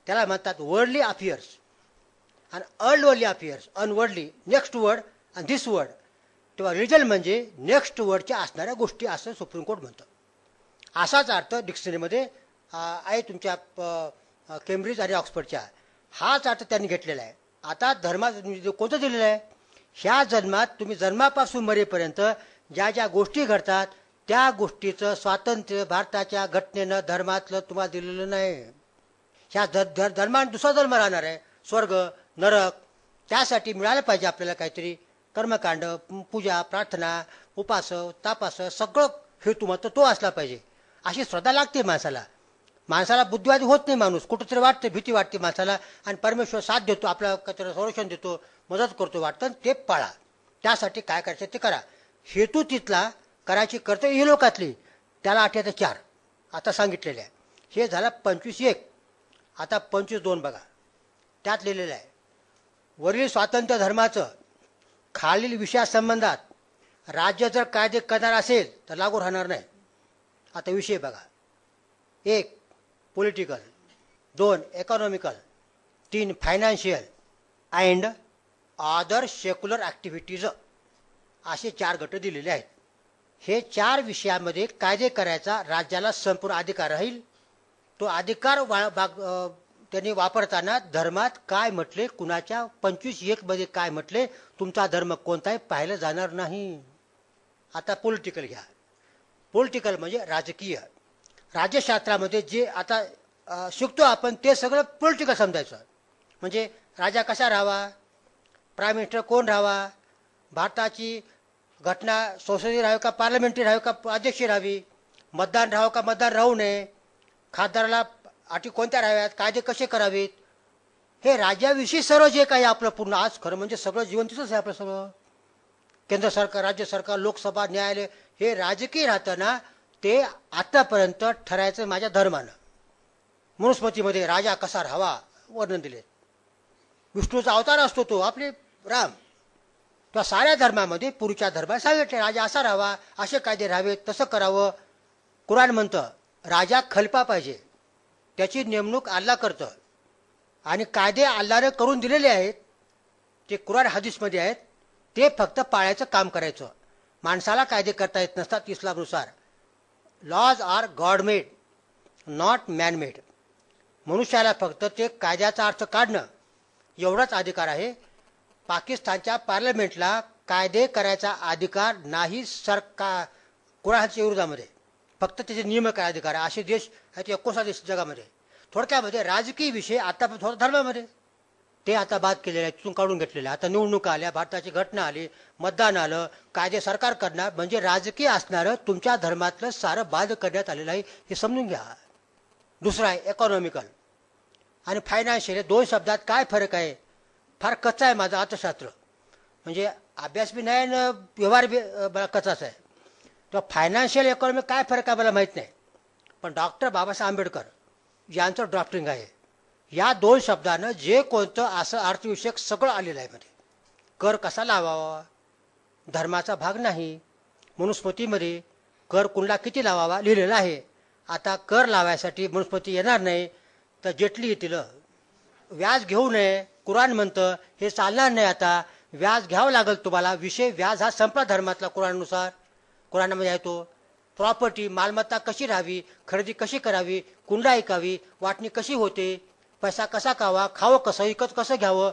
त्याला म्हणतात वर्ल्डली अफेअर्स आणि अनवर्ल्डली अफेअर्स. अनवर्ल्डली नेक्स्ट वर्ड आणि धिस वर्ड. तेव्हा रिलिजन म्हणजे नेक्स्ट वर्डच्या असणाऱ्या गोष्टी असं सुप्रीम कोर्ट म्हणतं. असाच अर्थ डिक्शनरीमध्ये आहे तुमच्या केम्ब्रिज आणि ऑक्सफर्डच्या. हाच अर्थ त्यांनी घेतलेला आहे. आता धर्मात कोणतं दिलेलं आहे, ह्या जन्मात तुम्ही जन्मापासून मरेपर्यंत ज्या ज्या गोष्टी घडतात त्या गोष्टीचं स्वातंत्र्य भारताच्या घटनेनं धर्मातलं तुम्हाला दिलेलं नाही. ह्या धर्माने दुसरा जन्म राहणार आहे, स्वर्ग नरक. त्यासाठी मिळालं पाहिजे आपल्याला काहीतरी कर्मकांड, पूजा, प्रार्थना, उपास तापास, सगळं हेतू मात्र तो असला पाहिजे. अशी श्रद्धा लागते माणसाला. माणसाला बुद्धिवादी होत नाही माणूस, कुठंतरी वाटते, भीती वाटते माणसाला, आणि परमेश्वर साथ देतो, आपल्याला काहीतरी संरक्षण देतो, मदत करतो वाटतं, ते पाळा. त्यासाठी काय करायचं ते करा. हेतू तिथला करायची कर्तव्य ही लोकातली, त्याला 8-4 आता सांगितलेले आहे. हे झालं 25-1. आता 25-2 बघा, त्यात लिहिलेलं आहे, वरील स्वातंत्र्य धर्माचं खालील विषयासंबंधात राज्य जर कायदे करणार असेल तर लागू राहणार नाही. आता विषय बघा, 1 political, 2 economical, 3 financial and other secular activities, असे 4 गट दिलेले आहेत. हे 4 विषयामध्ये कायदे करायचा राज्याला संपूर्ण अधिकार राहील. तो अधिकार त्यांनी वापरताना धर्मात काय म्हटले, कुणाच्या 25-1 मध्ये काय म्हटले, तुमचा धर्म कोणताही पाहिलं जाणार नाही. आता पॉलिटिकल घ्या. पॉलिटिकल म्हणजे राजकीय. राज्यशास्त्रामध्ये जे आता शिकतो आपण ते सगळं पॉलिटिकल समजायचं. म्हणजे राजा कसा राहावा, प्राईम मिनिस्टर कोण राहावा, भारताची घटना संसदीय राहावी का पार्लमेंटरी राहावी का अध्यक्षीय राहावी, मतदान राहावं का मतदान राहू नये, खासदाराला अटी कोणत्या राहाव्यात, कायदे कसे करावेत, हे राज्याविषयी सर्व जे काही आपलं पूर्ण आज खरं म्हणजे सगळं जीवन तिथंच आहे आपलं सगळं. केंद्र सरकार, राज्य सरकार, लोकसभा, न्यायालय हे राजकीय राहतं ना, ते आतापर्यंत ठरायचं माझ्या धर्मानं. मनुस्मृतीमध्ये राजा कसा राहावा वर्णन दिले. विष्णूचा अवतार असतो तो आपले राम. त्या साऱ्या धर्मामध्ये पूर्वीच्या धर्मात सांगितले राजा असा राहावा, असे कायदे राहावेत, तसं करावं. कुराण म्हणतं राजा खलिफा पाहिजे, त्याची नेमणूक अल्लाह करतं, आणि कायदे अल्लाहने करून दिलेले आहेत, ते कुराण हदीसमध्ये आहेत, ते फक्त पाळायचं काम करायचं. माणसाला कायदे करता येत नसतात. इस्लामनुसार laws are God made not man made. मनुष्याला फक्त ते कायद्याचा अर्थ काढणं एवढाच अधिकार आहे. पाकिस्तानच्या पार्लमेंटला कायदे करायचा अधिकार नाही. सरकार कुराणच्या विरोधामध्ये फक्त त्याचे नियम काय अधिकार आहे. असे देश आहेत 19 देश जगामध्ये. थोडक्यामध्ये राजकीय विषय आता थोडा धर्मामध्ये ते आता बाद केलेले आहे, तिथून काढून घेतलेले. आता निवडणुका आल्या, भारताची घटना आली, मतदान आलं, कायदे सरकार करणार, म्हणजे राजकीय असणारं तुमच्या धर्मातलं सारं बाद करण्यात आलेलं आहे, हे समजून घ्या. दुसरा आहे इकॉनॉमिकल आणि फायनान्शियल. 2 शब्दात काय फरक आहे, फार कच्चा आहे माझा अर्थशास्त्र, म्हणजे अभ्यास बी नाही आणि व्यवहार बी कच्चाच आहे. तर फायनान्शियल इकॉनॉमी काय फरक आहे मला माहीत नाही, पण डॉक्टर बाबासाहेब आंबेडकर यांचं ड्राफ्टिंग आहे. या 2 शब्दानं जे कोणतं असं अर्थविषयक सगळं आलेलं आहे. मध्ये कर कसा लावावा धर्माचा भाग नाही, मनुस्मृतीमध्ये कर कुणाला किती लावावा लिहिलेलं आहे. आता कर लावायसाठी मनुस्मृती येणार नाही तर जेटली येतील. व्याज घेऊ नये कुराण म्हणतं, हे चालणार नाही. आता व्याज घ्यावं लागेल तुम्हाला. विषय व्याज हा संपला धर्मातला कुराणानुसार. कुराणामध्ये आहे तो. प्रॉपर्टी मालमत्ता कशी राहावी, खरेदी कशी करावी, कुंडा ऐकावी, वाटणी कशी होते, पैसा कसा खावं कसं, विकत कसं घ्यावं.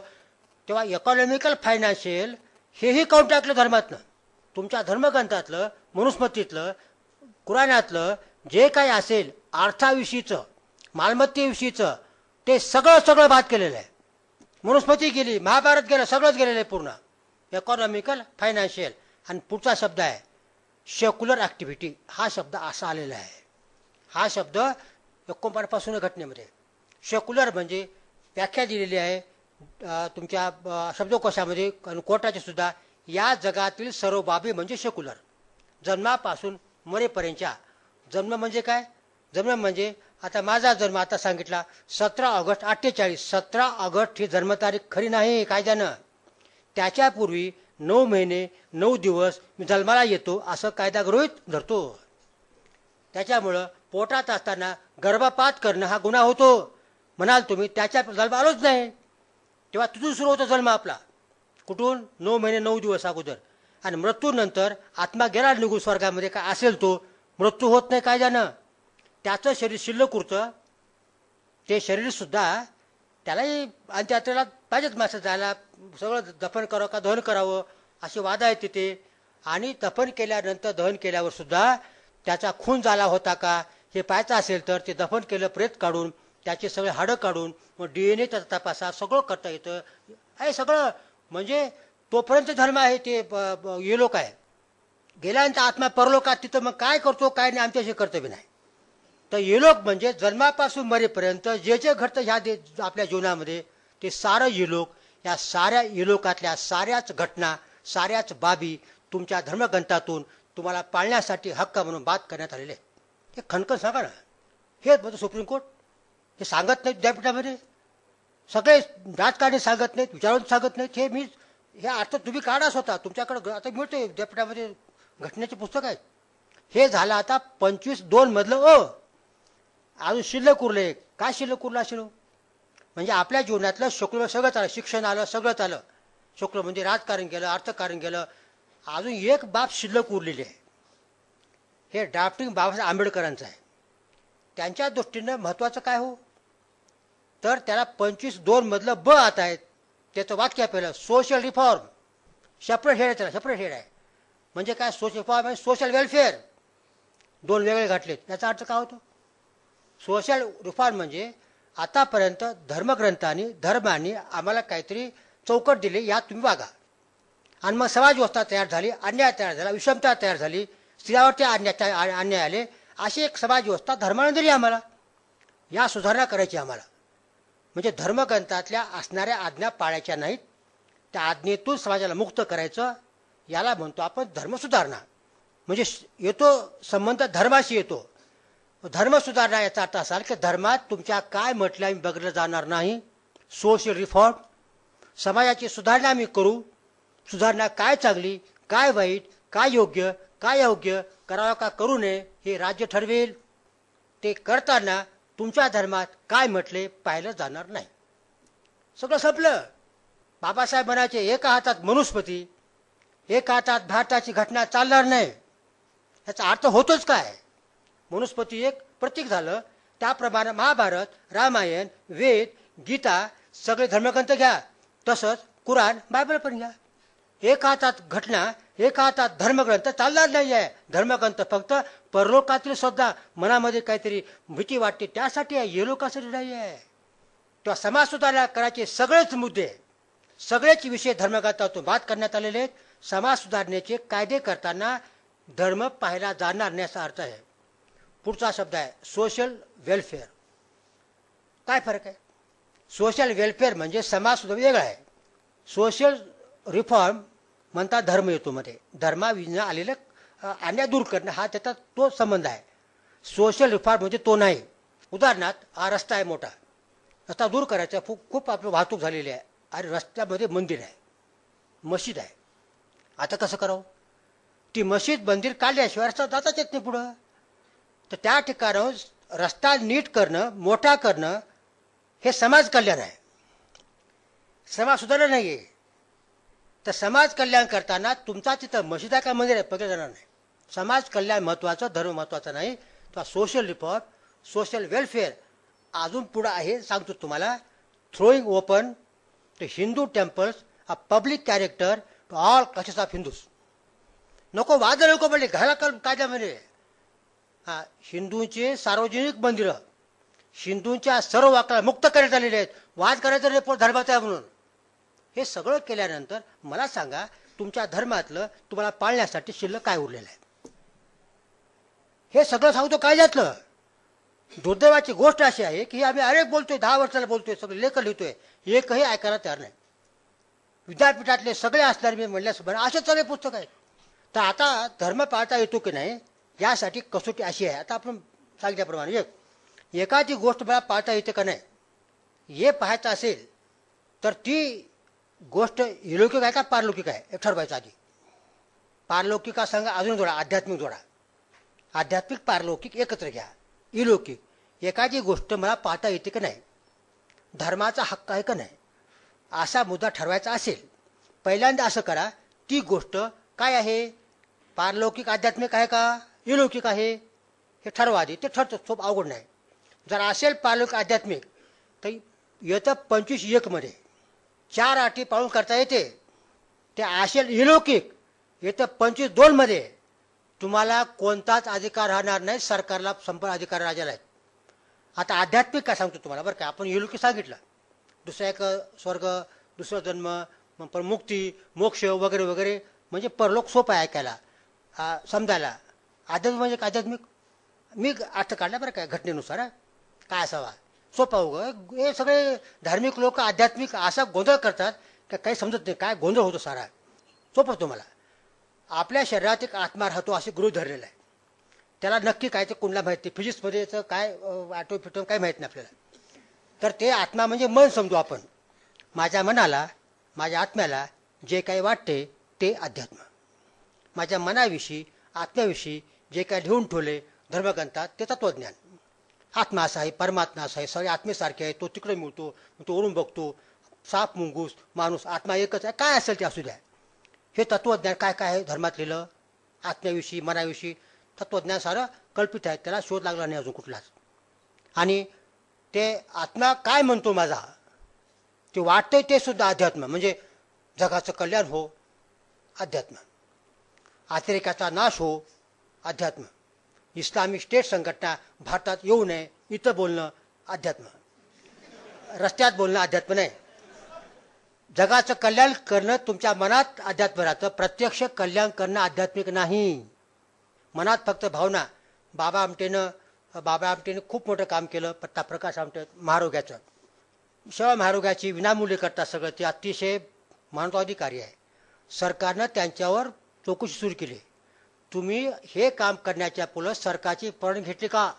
तेव्हा इकॉनॉमिकल फायनान्शियल हेही काढून टाकलं धर्मातनं. तुमच्या धर्मग्रंथातलं, मनुस्मृतीतलं, कुराणातलं जे काही असेल अर्थाविषयीचं, मालमत्तेविषयीचं ते सगळं बाद केलेलं आहे. मनुस्मृती गेली, महाभारत गेलं, सगळंच गेलेलं आहे पूर्ण. Economical financial. आणि पुढचा शब्द आहे सेक्युलर ॲक्टिव्हिटी. हा शब्द असा आलेला आहे. हा शब्द 49 घटनेमध्ये. सेक्युलर म्हणजे व्याख्या दिलेली आहे तुमच्या शब्दकोशामध्ये आणि कोर्टाचे सुद्धा. या जगातील सर्व बाबी म्हणजे सेक्युलर. जन्मापासून मरेपर्यंतच्या. जन्म म्हणजे काय? जन्म म्हणजे आता माझा जन्म आता सांगितला 17 ऑगस्ट 48. 17 ऑगस्ट ही जन्मतारीख खरी नाही कायद्यानं. त्याच्यापूर्वी 9 महिने 9 दिवस मी जन्माला येतो असं कायदा गृहीत धरतो. त्याच्यामुळं पोटात असताना गर्भपात करणं हा गुन्हा होतो. म्हणाल तुम्ही त्याच्या जन्म आलोच नाही, तेव्हा तिथून सुरू होतो जन्म आपला. कुठून? 9 महिने 9 दिवस अगोदर. आणि मृत्यूनंतर आत्मा गेला निघून स्वर्गामध्ये, काय असेल तो. मृत्यू होत नाही कायद्यानं. त्याचं शरीर शिल्लक उरतं. ते शरीरसुद्धा त्यालाही अंत्ययात्रेला पाहिजेच माणसं जायला. सगळं दफन करावं का दहन करावं असे वाद आहेत तिथे. आणि दफन केल्यानंतर दहन केल्यावर सुद्धा त्याचा खून झाला होता का हे पाहायचं असेल तर ते दफन केलं, प्रेत काढून त्याचे सगळे हाडं काढून मग DNA त्याचा तपासा सगळं करता येतं. हे सगळं म्हणजे तोपर्यंत धर्म आहे. ते हे लोक आहे. गेल्यानंतर आत्मा परलोकात तिथं मग काय करतो काय नाही आमच्याशी कर्तव्य नाही. तर ये लोक म्हणजे जन्मापासून मरेपर्यंत जे जे घडतं ह्या आपल्या जीवनामध्ये ते सारं ये लोक. या साऱ्या ये लोकातल्या साऱ्याच घटना, साऱ्याच बाबी तुमच्या धर्मग्रंथातून तुम्हाला पाळण्यासाठी हक्क म्हणून बात करण्यात आलेले आहे. हे खणखण सांगा ना. हे म्हणजे सुप्रीम कोर्ट हे सांगत नाहीत विद्यापीठामध्ये. सगळे राजकारणी सांगत नाहीत, विचारून सांगत नाहीत. हे अर्थ तुम्ही काढाच होता. तुमच्याकडे आता मिळते विद्यापीठामध्ये घटनेचे पुस्तक आहेत. हे झालं आता 25(2) मधलं अजून शिल्लक उरले. काय शिल्लक उरलं असेल? म्हणजे आपल्या जीवनातलं शुक्ल सगळंच आलं. शिक्षण आलं, सगळंच आलं. शुक्ल म्हणजे राजकारण केलं, अर्थकारण केलं. अजून एक बाब शिल्लक उरलेली आहे. हे ड्राफ्टिंग बाबासाहेब आंबेडकरांचं आहे. त्यांच्या दृष्टीनं महत्त्वाचं काय हो तर त्याला 25(2) मधलं ब आता आहे. त्याचं वाक्य पहिलं सोशल रिफॉर्म. सेपरेट हेड आहे त्याला, सेपरेट हेड आहे. म्हणजे काय? सोशल रिफॉर्म आणि सोशल वेलफेअर दोन वेगळे घातलेत. याचा अर्थ काय होतो? सोशल रिफॉर्म म्हणजे आतापर्यंत धर्मांनी आम्हाला काहीतरी चौकट दिली, यात तुम्ही वागा. आणि मग समाज व्यवस्था तयार झाली, अन्याय तयार झाला, विषमता तयार झाली, स्त्रियावरती अन्याय आले. अशी एक समाज व्यवस्था धर्माने दिली आम्हाला. या सुधारणा करायची आम्हाला. म्हणजे धर्मग्रंथातल्या असणाऱ्या आज्ञा पाळायच्या नाहीत. त्या आज्ञेतून समाजाला मुक्त करायचं. याला म्हणतो आपण धर्मसुधारणा. म्हणजे येतो संबंध धर्माशी येतो. धर्म सुधारणा याचा अर्थ असा की धर्मात तुमच्या काय म्हटलं आम्ही बघितलं जाणार नाही. सोशल रिफॉर्म, समाजाची सुधारणा आम्ही करू. सुधारणा काय चांगली, काय वाईट, काय योग्य, काय अयोग्य, करावं का करू नये हे राज्य ठरवेल. ते करताना तुमच्या धर्मात काय म्हटले पाहिलं जाणार नाही. सगळं संपलं. बाबासाहेब म्हणायचे एका हातात मनुस्मृती, एका हातात भारताची घटना चालणार नाही. याचा अर्थ होतोच काय? मनुस्मृती एक प्रतीक झालं. त्याप्रमाणे महाभारत, रामायण, वेद, गीता सगळे धर्मग्रंथ घ्या. तसंच कुराण, बायबल पण घ्या. एका हातात घटना, एका हातात धर्मग्रंथ चालणार नाही आहे. धर्मग्रंथ फक्त परलोकातील सुद्धा मनामध्ये काहीतरी भीती वाटते त्यासाठी आहे, हे लोकांसाठी नाही आहे. तेव्हा समाज सुधारणा करायचे सगळेच मुद्दे, सगळेच विषय धर्मग्रंथातून बात करण्यात आलेले आहेत. समाज सुधारणेचे कायदे करताना धर्म पाहायला जाणार नाही असा अर्थ आहे. पुढचा शब्द आहे सोशल वेलफेअर. काय फरक आहे? सोशल वेलफेअर म्हणजे समाज सुद्धा वेगळा आहे. सोशल रिफॉर्म म्हणता धर्म येतो मध्ये. धर्माविना आलेलं अन्याय दूर करणं हा त्याचा तो संबंध आहे. सोशल रिफॉर्म म्हणजे तो नाही. उदाहरणार्थ हा रस्ता आहे मोठा, रस्ता दूर करायचा. खूप आपली वाहतूक झालेली आहे आणि रस्त्यामध्ये मंदिर आहे, मशीद आहे. आता कसं करावं? ती मशीद मंदिर काढल्याशिवाय रस्ता जाताच येत नाही पुढं. तर त्या ठिकाणाहून रस्ता नीट करणं, मोठा करणं हे समाज कल्याण आहे, समाज सुधारणा नाही आहे. तर समाज कल्याण करताना तुमचा तिथं मशिदा का मंदिर आहे पकडलं जाणार नाही. समाज कल्याण महत्त्वाचं, धर्म महत्त्वाचा नाही. तो सोशल रिफॉर्म, सोशल वेलफेअर अजून पुढं आहे. सांगतो तुम्हाला, throwing open the Hindu temples a public character to all classes of Hindus. नको वाद नको पडले घाला कायद्यामध्ये. हा, हिंदूंचे सार्वजनिक मंदिरं हिंदूंच्या सर्व वाकला मुक्त करण्यात आलेले आहेत. वाद करायचा नाही धर्माचा आहे म्हणून. हे सगळं केल्यानंतर मला सांगा, तुमच्या धर्मातलं तुम्हाला पाळण्यासाठी शिल्लक काय उरलेलं आहे? हे सगळं सांगतो कायद्यातलं. दुर्दैवाची गोष्ट अशी आहे की आम्ही अनेक बोलतोय, 10 वर्षाला बोलतोय, सगळे लेखन लिहितोय, एकही ऐकायला तयार नाही. विद्यापीठातले सगळे असणारे मी म्हणल्यास असेच सगळे पुस्तक आहेत. तर आता धर्म पाळता येतो की नाही यासाठी कसोटी अशी आहे. आता आपण सांगितल्याप्रमाणे एखादी गोष्ट मला पाळता येते का नाही हे पाहायचं असेल तर ती गोष्ट इलौकिक आहे का पारलौकिक आहे हे ठरवायचं आधी. पारलौकिक सांगा, अजून जोडा आध्यात्मिक जोडा. आध्यात्मिक पारलौकिक एकत्र घ्या. इलौकिक एखादी गोष्ट मला पाळता येते का नाही, धर्माचा हक्क आहे का नाही, असा मुद्दा ठरवायचा असेल पहिल्यांदा असं करा, ती गोष्ट काय आहे, पारलौकिक आध्यात्मिक आहे का इलौकिक आहे हे ठरवा आधी. ते ठरतं, खूप अवघड नाही. जर असेल पारलौकिक आध्यात्मिक तर येतं 25(1) मध्ये 4 अटी पाळून करता येते. ते असेल इलौकिक येतं 25(2) मध्ये तुम्हाला कोणताच अधिकार राहणार नाही, सरकारला संपूर्ण अधिकार राहिलेला आहे. आता आध्यात्मिक काय सांगतो तुम्हाला बरं का. आपण इलौकिक सांगितलं, दुसरा एक स्वर्ग, दुसरा जन्म, मग मुक्ती, मोक्ष वगैरे वगैरे, म्हणजे परलोक सोपं आहे ऐकायला, समजायला. आध्यात्मिक म्हणजे आध्यात्मिक मी अर्थ काढला बरं काय घटनेनुसार काय असावा, सोपा उग. हे सगळे धार्मिक लोक आध्यात्मिक असा गोंधळ करतात का काही समजत नाही, काय गोंधळ होतो सारा. सोपं तुम्हाला. आपल्या शरीरात एक आत्मा राहतो असे गृह धरलेला आहे. त्याला नक्की काय ते कुणाला माहिती, फिजिक्समध्ये याचं काय आटो फिटो काय माहीत नाही आपल्याला. तर ते आत्मा म्हणजे मन समजू आपण. माझ्या मनाला, माझ्या आत्म्याला जे काही वाटते ते अध्यात्म. माझ्या मनाविषयी, आत्म्याविषयी जे काही लिहून ठेवले धर्मग्रंथात ते तत्वज्ञान. आत्मा असा आहे, परमात्मा असा आहे, सगळे आत्मेसारखे आहे, तो तिकडे मिळतो, तो ओढून बघतो, साप मुंगूस माणूस आत्मा एकच आहे, काय असेल ते असू द्या. हे तत्वज्ञान काय काय आहे धर्मात लिहिलं, आत्म्याविषयी मनाविषयी तत्वज्ञान सारं कल्पित आहे, त्याला शोध लागला नाही अजून कुठलाच. आणि ते आत्मा काय म्हणतो माझा, ते वाटतंय ते सुद्धा अध्यात्म. म्हणजे जगाचं कल्याण हो अध्यात्म, अतिरेकाचा नाश हो अध्यात्म, इस्लामिक स्टेट संघटना भारतात येऊ नये इथं बोलणं अध्यात्म, रस्त्यात बोलणं अध्यात्म नाही. जगाचं कल्याण करणं तुमच्या मनात अध्यात्म राहतं, प्रत्यक्ष कल्याण करणं आध्यात्मिक नाही. मनात फक्त भावना. बाबा आमटेनं खूप मोठं काम केलं, पत्ता प्रकाश आमटे महारोग्याचं, सेवा महारोग्याची विनामूल्य करतात सगळं, ते अतिशय मानवतावादी कार्य आहे. सरकारनं त्यांच्यावर चौकशी सुरू केली. तुम्ही हे काम करण्याच्या पुढं सरकारची परवानगी घेतली का?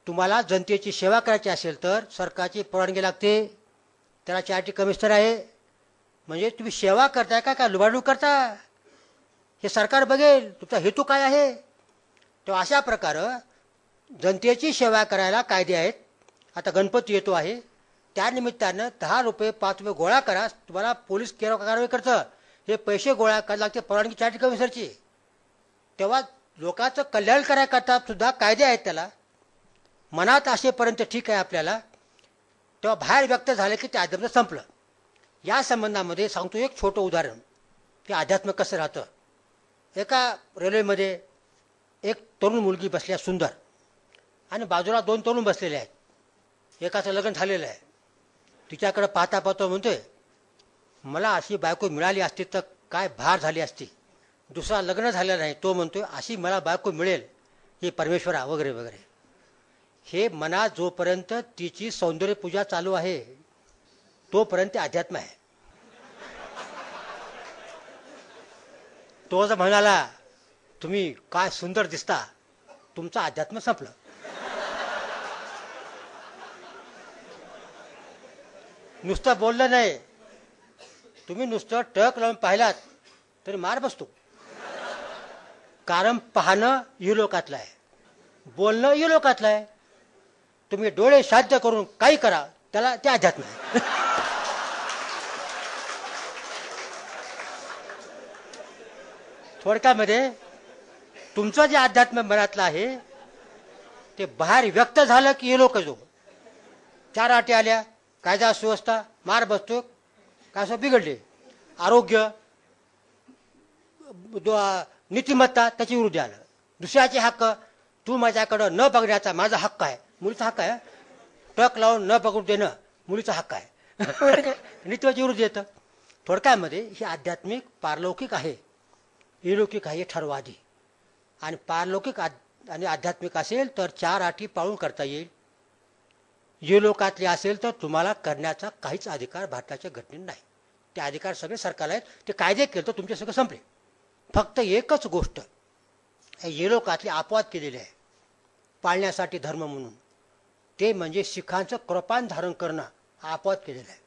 तुम्हाला जनतेची सेवा करायची असेल तर सरकारची परवानगी लागते, त्याला चॅरिटी कमिशनर आहे. म्हणजे तुम्ही सेवा करताय का लुबाडणूक करता हे सरकार बघेल, तुमचा हेतू काय आहे. तेव्हा अशा प्रकारे जनतेची सेवा करायला कायदे आहेत. आता गणपती येतो आहे, त्यानिमित्तानं 10 रुपये 5 रुपये गोळा करा, तुम्हाला पोलीस कारवाई करतं. हे पैसे गोळा करायला लागते परवानगी चॅरिटी कमिशनरची. तेव्हा लोकांचं कल्याण करायकरता सुद्धा कायदे आहेत त्याला. मनात असेपर्यंत ठीक आहे आपल्याला, तेव्हा बाहेर व्यक्त झालं की ते अध्यात्म संपलं. या संबंधामध्ये सांगतो एक छोटं उदाहरण की अध्यात्म कसं राहतं. एका रेल्वेमध्ये एक तरुण मुलगी बसली आहे सुंदर, आणि बाजूला 2 तरुण बसलेले आहेत. एकाचं लग्न झालेलं आहे. तिच्याकडे पाहता पाहतो म्हणतोय, मला अशी बायको मिळाली असती तर काय भार झाली असती. दुसरा लग्न झालेला नाही, तो म्हणतोय अशी मला बायको मिळेल हे परमेश्वरा वगैरे वगैरे. हे मनात जोपर्यंत तिची सौंदर्य पूजा चालू आहे तोपर्यंत अध्यात्म आहे. तो जर म्हणाला तुम्ही काय सुंदर दिसता, तुमचं अध्यात्म संपलं. नुसतं बोललं नाही, तुम्ही नुसतं टक लावून पाहिलात तरी मार बसतो. कारण पाहणं युलोकातलं आहे, बोलणं युलोकातलं आहे. तुम्ही डोळे शांत करून काही करा, त्याला ते अध्यात्म आहे. थोडक्यामध्ये तुमचं जे अध्यात्म मनातलं आहे ते बाहेर व्यक्त झालं की युलोक जो. 4 अटी आल्या, कायदा सुव्यवस्था, मार बसतो, काय असं बिघडले, आरोग्य, नीतिमत्ता त्याची विरुद्ध आलं. दुसऱ्याचे हक्क, तू माझ्याकडं न बघण्याचा माझा हक्क आहे, मुलीचा हक्क आहे. ट्रक लावून न बघू देणं मुलीचा हक्क आहे. नीतिमत्तेच्या विरुद्ध येतं. थोडक्यामध्ये हे आध्यात्मिक पारलौकिक आहे, इलौकिक आहे, ठरवा आधी. आणि पारलौकिक आणि आध्यात्मिक असेल तर 4 अटी पाळून करता येईल. युलोकातली असेल तर तुम्हाला करण्याचा काहीच अधिकार भारताच्या घटनेत नाही. ते अधिकार सगळे सरकारला आहेत. ते कायदे केले तर तुमचे सगळं संपले. फक्त एकच गोष्ट युलोकातली अपवाद केलेली आहे पाळण्यासाठी धर्म म्हणून, ते म्हणजे शिखांचं कृपान धारण करणं अपवाद केलेलं आहे.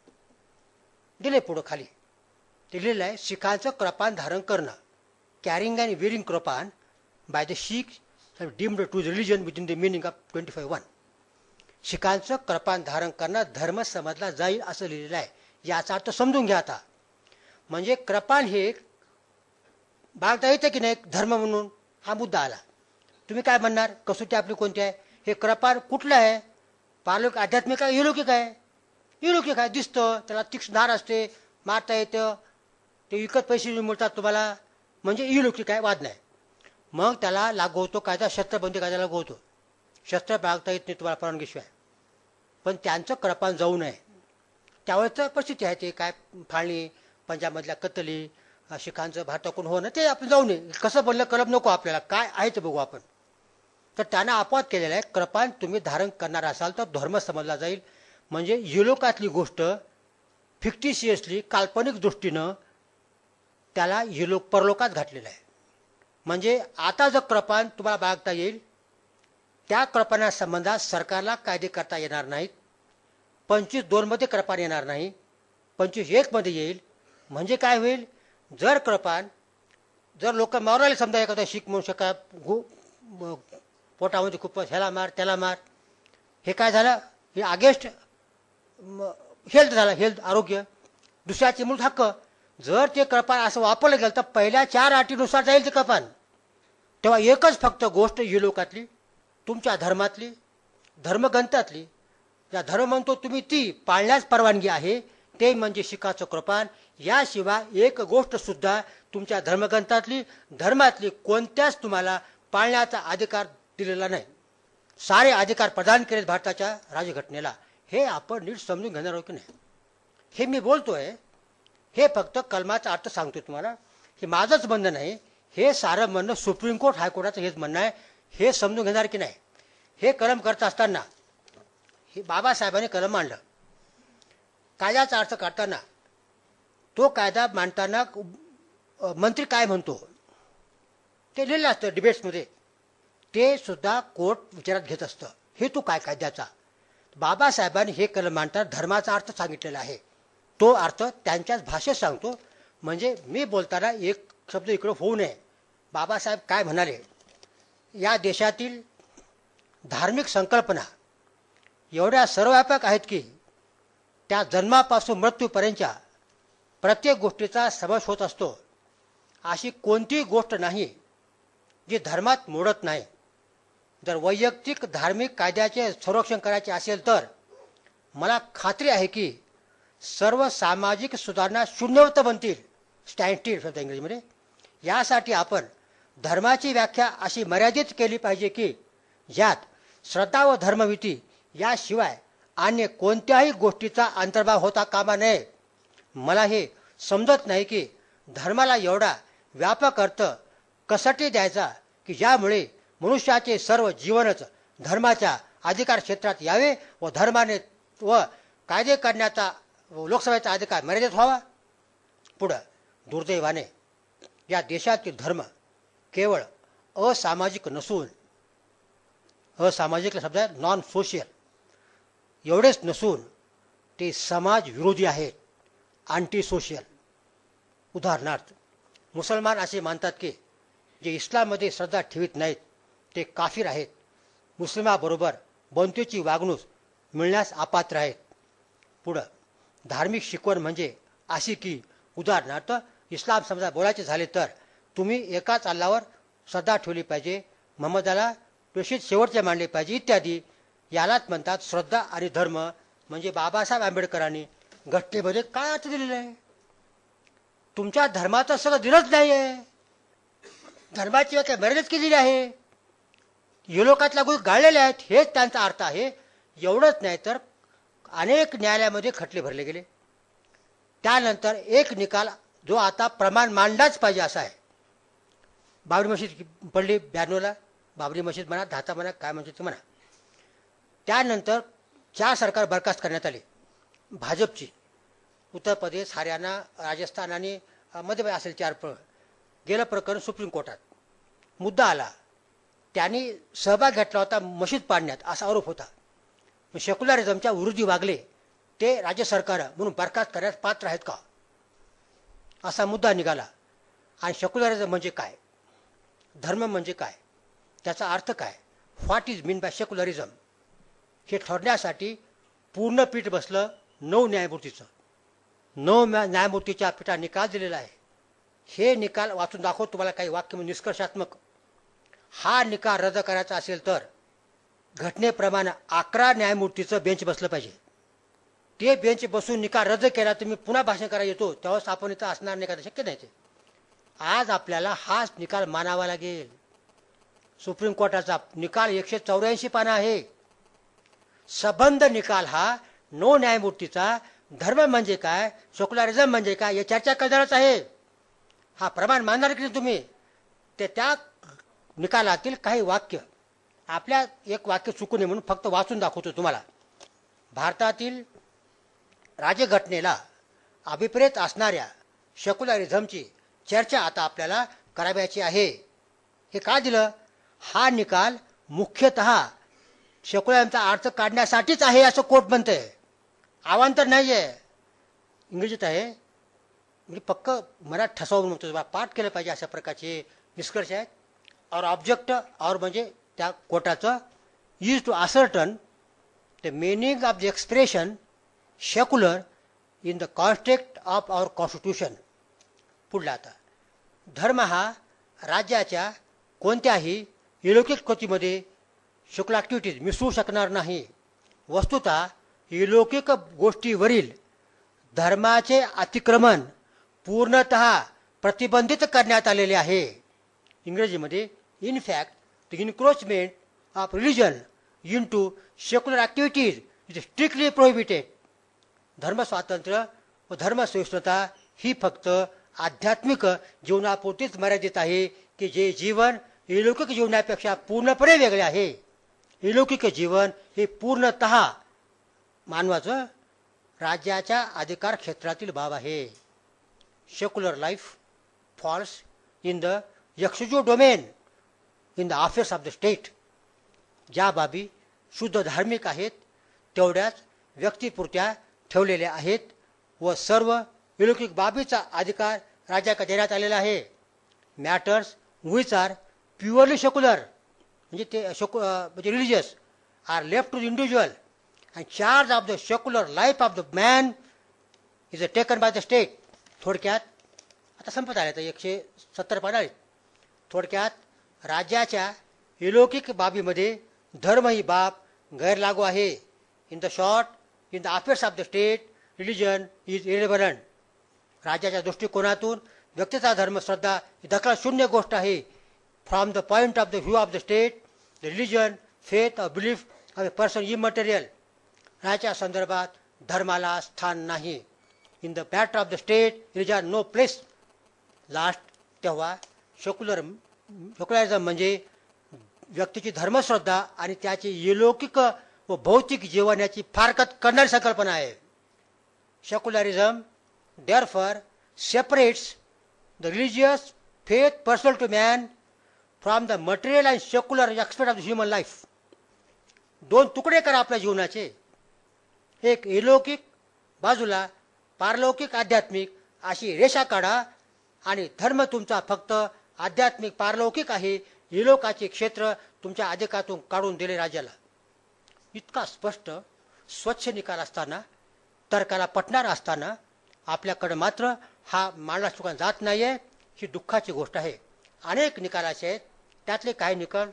दिले पुढं खाली ते लिहिलं आहे, शिखांचं कृपान धारण करणं, carrying and wearing kirpan by the Sikh deemed to religion within the meaning of 25(1). शिखांचं कृपान धारण करणं धर्म समजला जाईल असं लिहिलेलं आहे. याचा अर्थ समजून घ्या आता. म्हणजे कृपान हे बाळगता येतं की नाही धर्म म्हणून, हा मुद्दा आला. तुम्ही काय म्हणणार, कसोटी आपली कोणती आहे? हे कृपान कुठलं आहे? पारलौकिक आध्यात्मिक आहे, युलौकिक आहे? युलौकिक आहे. दिसतं, त्याला तीक्ष्ण धार असते, मारता येतं, ते विकत पैसे मिळतात तुम्हाला, म्हणजे युलौकिक आहे, वाद नाही. मग त्याला लागू होतो कायदा, शस्त्रबंदी कायदा लागू होतो. शस्त्र बाळगता येत नाही तुम्हाला परवानगीशिवाय. पण त्यांचं कृपान जाऊ नये. त्यावेळेचं परिस्थिती आहे, ते काय फाळणी, पंजाबमधल्या कत्तली, शिखांचं भारताकडून होणं, ते आपण जाऊ नये. कसं बनलं कलम नको आपल्याला, काय आहे ते बघू आपण. तर त्यानं अपवाद केलेला आहे. कृपान तुम्ही धारण करणार असाल तर धर्म समजला जाईल. म्हणजे युलोकातली गोष्ट फिक्टिशियसली, काल्पनिक दृष्टीनं त्याला युलोक परलोकात घातलेलं आहे. म्हणजे आता जर कृपान तुम्हाला बाळगता येईल, त्या कृपानासंबंधात सरकारला कायदे करता येणार नाहीत. 25(2) मध्ये कृपान येणार नाही, 25(1) मध्ये येईल. म्हणजे काय होईल, जर कृपान, जर लोक मारायला समजा एखादा शीख म्हणून शका, पोटामध्ये खूप ह्याला मार त्याला मार, हे काय झालं, हे अगेन्स्ट हेल्थ झालं, हेल्थ आरोग्य, दुसऱ्याचे मूळ हक्क. जर ते कृपान असं वापरलं गेलं तर पहिल्या 4 अटीनुसार जाईल ते कृपान. तेव्हा एकच फक्त गोष्ट युलोकातली, तुमच्या धर्मातली, धर्मग्रंथातली, ज्या धर्म म्हणतो तुम्ही ती पाळण्यास परवानगी आहे, ते म्हणजे शिखाचं कृपान. याशिवाय एक गोष्ट सुद्धा तुमच्या धर्मग्रंथातली, धर्मातली कोणत्याच तुम्हाला पाळण्याचा अधिकार दिलेला नाही. सारे अधिकार प्रदान केलेत भारताच्या राजघटनेला. हे आपण नीट समजून घेणार आहोत की नाही? हे मी बोलतोय, हे फक्त कलमाचा अर्थ सांगतोय तुम्हाला. हे माझंच म्हणणं नाही, हे सारं म्हणणं सुप्रीम कोर्ट, हायकोर्टाचं हेच म्हणणं आहे. हे समजून घेणार की नाही? हे कलम करत असताना हे बाबासाहेबांनी कलम मांडलं. कायद्याचा अर्थ काढताना, तो कायदा मांडताना मंत्री काय म्हणतो ते लिहिलं असतं डिबेट्समध्ये, ते सुद्धा कोर्ट विचारात घेत असतं. हेतू काय कायद्याचा? बाबासाहेबांनी हे कलम मांडताना धर्माचा अर्थ सांगितलेला आहे. तो अर्थ त्यांच्याच भाषेत सांगतो. म्हणजे मी बोलताना एक शब्द इकडं होऊ नये. बाबासाहेब काय म्हणाले, या देशातील धार्मिक संकल्पना एवढ्या सर्वव्यापक आहेत की त्या जन्मापासून मृत्यूपर्यंतच्या प्रत्येक गोष्टीचा समावेश होत असतो. अशी कोणतीही गोष्ट नाही जी धर्मात मोडत नाही. जर वैयक्तिक धार्मिक कायद्याचे संरक्षण करायचे असेल तर मला खात्री आहे की सर्व सामाजिक सुधारणा शून्यवत बनतील, स्टँडस्टिल शब्द इंग्रजीमध्ये. यासाठी आपण धर्माची व्याख्या अशी मर्यादित केली पाहिजे की ज्यात श्रद्धा व धर्मविधी याशिवाय अन्य कोणत्याही गोष्टीचा अंतर्भाव होता कामा नये. मला हे समजत नाही की धर्माला एवढा व्यापक अर्थ कशासाठी द्यायचा की ज्यामुळे मनुष्याचे सर्व जीवनच धर्माच्या अधिकार क्षेत्रात यावे व धर्माने व कायदे करण्याचा लोकसभेचा अधिकार मर्यादित व्हावा. पुढं दुर्दैवाने या देशातील धर्म केवळ असामाजिक नसून, असामाजिक शब्द आहे नॉन सोशियल, एवढेच नसून ते समाज विरोधी आहेत, अँटी सोशियल. उदाहरणार्थ मुसलमान असे मानतात की जे इस्लाममध्ये श्रद्धा ठेवीत नाहीत ते काफिर आहेत, मुस्लिमाबरोबर बंधुतेची वागणूक मिळण्यास अपात्र आहेत. पुढं धार्मिक शिकवण म्हणजे अशी की उदाहरणार्थ इस्लाम समजा बोलायचे झाले तर तुम्ही एकाच अल्लावर श्रद्धा ठेवली पाहिजे, मोहम्मदाला प्रेषित शेवटचे मानले पाहिजे इत्यादी. यालाच म्हणतात श्रद्धा आणि धर्म. म्हणजे बाबासाहेब आंबेडकरांनी घटनेमध्ये काय अर्थ दिलेला आहे? तुमच्या धर्माचं सगळं दिलंच नाही आहे. धर्माची व्याख्या मर्यादित केलेली आहे. युरोकातल्या गोष्टी गाळलेल्या आहेत, हेच त्यांचा अर्थ आहे. एवढंच नाही तर अनेक न्यायालयामध्ये खटले भरले गेले. त्यानंतर एक निकाल जो आता प्रमाण मांडलाच पाहिजे असा आहे. बाबरी मशीद पडली 92ला, बाबरी मशीद म्हणा, धाता म्हणा, काय म्हणतो ते म्हणा. त्यानंतर 4 सरकार बरखास्त करण्यात आले भाजपची. उत्तर प्रदेश, हरियाणा, राजस्थान आणि मध्य प्रदेश असेल 4. गेलं प्रकरण सुप्रीम कोर्टात. मुद्दा आला, त्यांनी सहभाग घेतला होता मशीद पाडण्यात असा आरोप होता. सेक्युलरिझमच्या विरोधी वागले, ते राज्य सरकार म्हणून बरखास्त करण्यास पात्र आहेत का असा मुद्दा निघाला. आणि सेक्युलरिझम म्हणजे काय, धर्म म्हणजे काय, त्याचा अर्थ काय, what is mean by secularism, हे ठरण्यासाठी पूर्ण पीठ बसलं 9 न्यायमूर्तीचं. 9 न्यायमूर्तीच्या पीठाने निकाल दिलेला आहे. हे निकाल वाचून दाखवतो तुम्हाला काही वाक्य निष्कर्षात्मक. हा निकाल रद्द करायचा असेल तर घटनेप्रमाणे 11 न्यायमूर्तीचं बेंच बसलं पाहिजे. ते बेंच बसून निकाल रद्द केला तुम्ही पुन्हा भाषण करायला येतो तेव्हाच आपण इथं असणार नाही का, शक्य नाही. ते आज आपल्याला हाच निकाल मानावा लागेल. सुप्रीम कोर्टाचा निकाल 184 पानं आहे. सबंध निकाल हा 9 न्यायमूर्तीचा. धर्म म्हणजे काय, सेक्युलरिझम म्हणजे काय, या चर्चा करणारच आहे. हा प्रमाण मानणार की नाही तुम्ही, ते त्या निकालातील काही वाक्य आपल्या एक वाक्य चुकू नये म्हणून फक्त वाचून दाखवतो तुम्हाला. भारतातील राज्यघटनेला अभिप्रेत असणाऱ्या सेक्युलरिझमची चर्चा आता आपल्याला करावयाची आहे. हे का दिलं? हा निकाल मुख्यतः सेक्युलरिझमचा अर्थ काढण्यासाठीच आहे असं कोर्ट म्हणतंय. अवांतर नाही आहे, इंग्रजीत आहे. म्हणजे पक्क मनात ठसवून म्हणतो, पाठ केलं पाहिजे अशा प्रकारचे निष्कर्ष आहेत. और ऑब्जेक्ट और म्हणजे त्या कोर्टाचं use to ascertain the meaning of the expression secular in the context of our constitution. पुढला आता धर्म हा राज्याच्या कोणत्याही अलौकिक कृतीमध्ये सेक्युलर ॲक्टिव्हिटीज मिसळू शकणार नाही. वस्तुतः अलौकिक गोष्टीवरील धर्माचे अतिक्रमण पूर्णतः प्रतिबंधित करण्यात आलेले आहे. इंग्रजीमध्ये in fact the encroachment of religion into secular activities is strictly prohibited. धर्मस्वातंत्र्य व धर्मसहिष्णुता ही फक्त आध्यात्मिक जीवनापुरतीच मर्यादित आहे, की जे जीवन अलौकिक जीवनापेक्षा पूर्णपणे वेगळे आहे. अलौकिक जीवन हे पूर्णतः मानवाचं राज्याच्या अधिकार क्षेत्रातील बाब आहे. Secular life falls in the exclusive domain in the affairs of the state. ज्या बाबी शुद्ध धार्मिक आहेत तेवढ्याच व्यक्तिपुरत्या ठेवलेल्या आहेत व सर्व अलौकिक बाबीचा अधिकार राज्याकडे देण्यात आलेला आहे. Matters which are purely secular म्हणजे ते म्हणजे religious are left to the individual and charge of the secular life of the man is taken by the state. थोडक्यात आता संपत आले तर 170 पान आहेत. थोडक्यात राज्याच्या अलौकिक बाबीमध्ये धर्म ही बाब गैरलागू आहे. In the short in the affairs of the state religion is irrelevant. राज्याच्या दृष्टिकोनातून व्यक्तीचा धर्म श्रद्धा ही दखल शून्य गोष्ट आहे. From the point of the view of the state the religion faith of belief of a person immaterial. राज्याच्या संदर्भात धर्माला स्थान नाही. In the matter of the state religion no place. Last तेव्हा सेक्युलरिझम म्हणजे व्यक्तीची धर्मश्रद्धा आणि त्याची अलौकिक व भौतिक जीवन याची फारकत करणारी संकल्पना आहे. Secularism therefore separates the religious faith personal to man from the material and secular aspect of the human life. दोन तुकडे करा आपल्या जीवनाचे. एक अलौकिक बाजूला, पारलौकिक आध्यात्मिक अशी रेषा काढा आणि धर्म तुमचा फक्त आध्यात्मिक पारलौकिक आहे, इलोकाचे क्षेत्र तुमच्या अधिकारातून काढून दिले राज्याला. इतका स्पष्ट स्वच्छ निकाल असताना, तर्काला पटणारा असताना आपल्याकडे मात्र हा मांडला चुका जात नाहीये. ही दुःखाची गोष्ट आहे. अनेक निकाल असे आहेत, त्यातले काही निकाल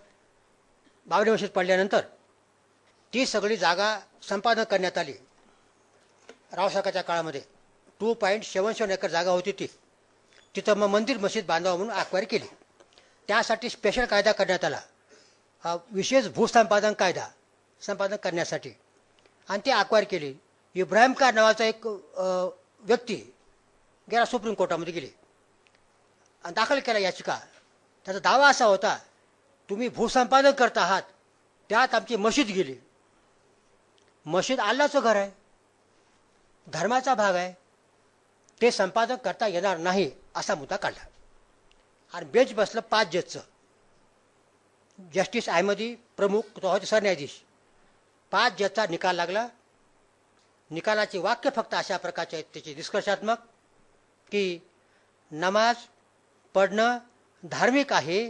बावडी मशीद पडल्यानंतर ती सगळी जागा संपादन करण्यात आली. रावसाहेबांच्या काळामध्ये 2.77 एकर जागा होती ती. तिथं मग मंदिर मशीद बांधावं म्हणून अक्वायरी केली. त्यासाठी स्पेशल कायदा करण्यात आला, विशेष भूसंपादन कायदा संपादन करण्यासाठी, आणि ती अक्वायर केली. इब्राहिम खान नावाचा एक व्यक्ती गेला सुप्रीम कोर्टामध्ये गेली आणि दाखल केला याचिका. त्याचा दावा असा होता, तुम्ही भूसंपादन करत आहात, त्यात आमची मशीद गेली. मशीद अल्लाचं घर आहे, धर्माचा भाग आहे, ते संपादन करता येणार नाही असा मुद्दा काढला. आणि बेंच बसलं 5 जजचं. जस्टिस अहमदी प्रमुख, तो होते सरन्यायाधीश. 5 जजचा निकाल लागला. निकालाचे वाक्य फक्त अशा प्रकारचे आहेत, त्याचे निष्कर्षात्मक, की नमाज पढणं धार्मिक आहे,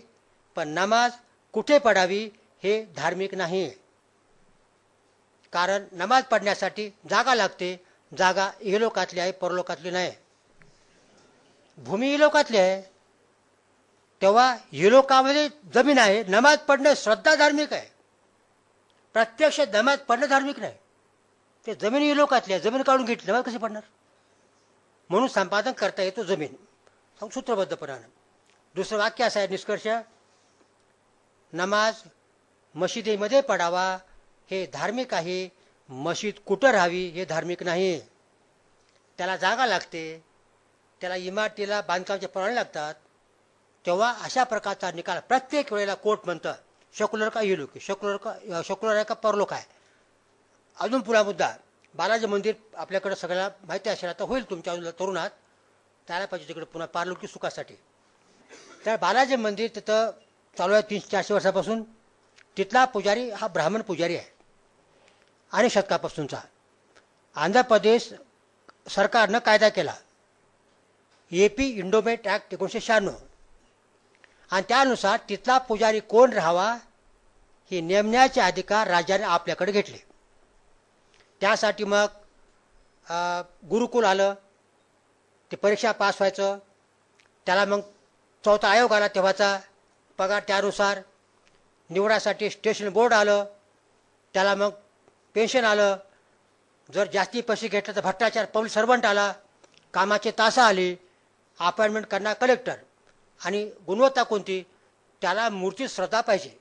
पण नमाज कुठे पडावी हे धार्मिक नाही. कारण नमाज पढण्यासाठी जागा लागते. जागा इहलोकातली आहे, परलोकातली नाही. भूमी इहलोकातली आहे, तेव्हा इहलोकामध्ये जमीन आहे. नमाज पढणं श्रद्धा धार्मिक आहे, प्रत्यक्ष नमाज पढणं धार्मिक नाही. ते जमीन इहलोकातली आहे, जमीन काढून घेतली, नमाज कशी पडणार? म्हणून संपादन करता येतो जमीन, सूत्रबद्धपणानं. दुसरं वाक्य असं आहे निष्कर्ष, नमाज मशिदीमध्ये पडावा हे धार्मिक आहे, मशीद कुठं राहावी हे धार्मिक नाही. त्याला जागा लागते, त्याला इमारतीला बांधकामाचे परवाने लागतात. तेव्हा अशा प्रकारचा निकाल प्रत्येक वेळेला कोर्ट म्हणतं, सेक्युलर का इहलोक, सेक्युलर आहे का परलोक आहे. अजून पुन्हा मुद्दा, बालाजी मंदिर आपल्याकडे सगळ्याला माहिती असेल, आता होईल तुमच्या तरुणात, त्याला पाहिजे तिकडे पुन्हा पारलौकी सुखासाठी. तर बालाजी मंदिर तिथं चालू आहे 300-400 वर्षापासून. तिथला पुजारी हा ब्राह्मण पुजारी आहे, अनेक शतकापासूनचा. आंध्र प्रदेश सरकारनं कायदा केला, AP इंडोमेट ॲक्ट 1996, आणि त्यानुसार तिथला पुजारी कोण राहावा हे नेमण्याचे अधिकार राज्याने आपल्याकडे घेतले. त्यासाठी मग गुरुकुल आलं, ते परीक्षा पास व्हायचं, त्याला मग 4था आयोग आला तेव्हाचा, पगार त्यानुसार. निवडासाठी स्टेशन बोर्ड आलं, त्याला मग पेन्शन आलं. जर जास्ती पैसे घेतले तर भ्रष्टाचार पब्लिक सर्वंट आला, कामाचे तास आले, अपॉइंटमेंट करणार कलेक्टर. आणि गुणवत्ता कोणती, त्याला मूर्ती श्रद्धा पाहिजे.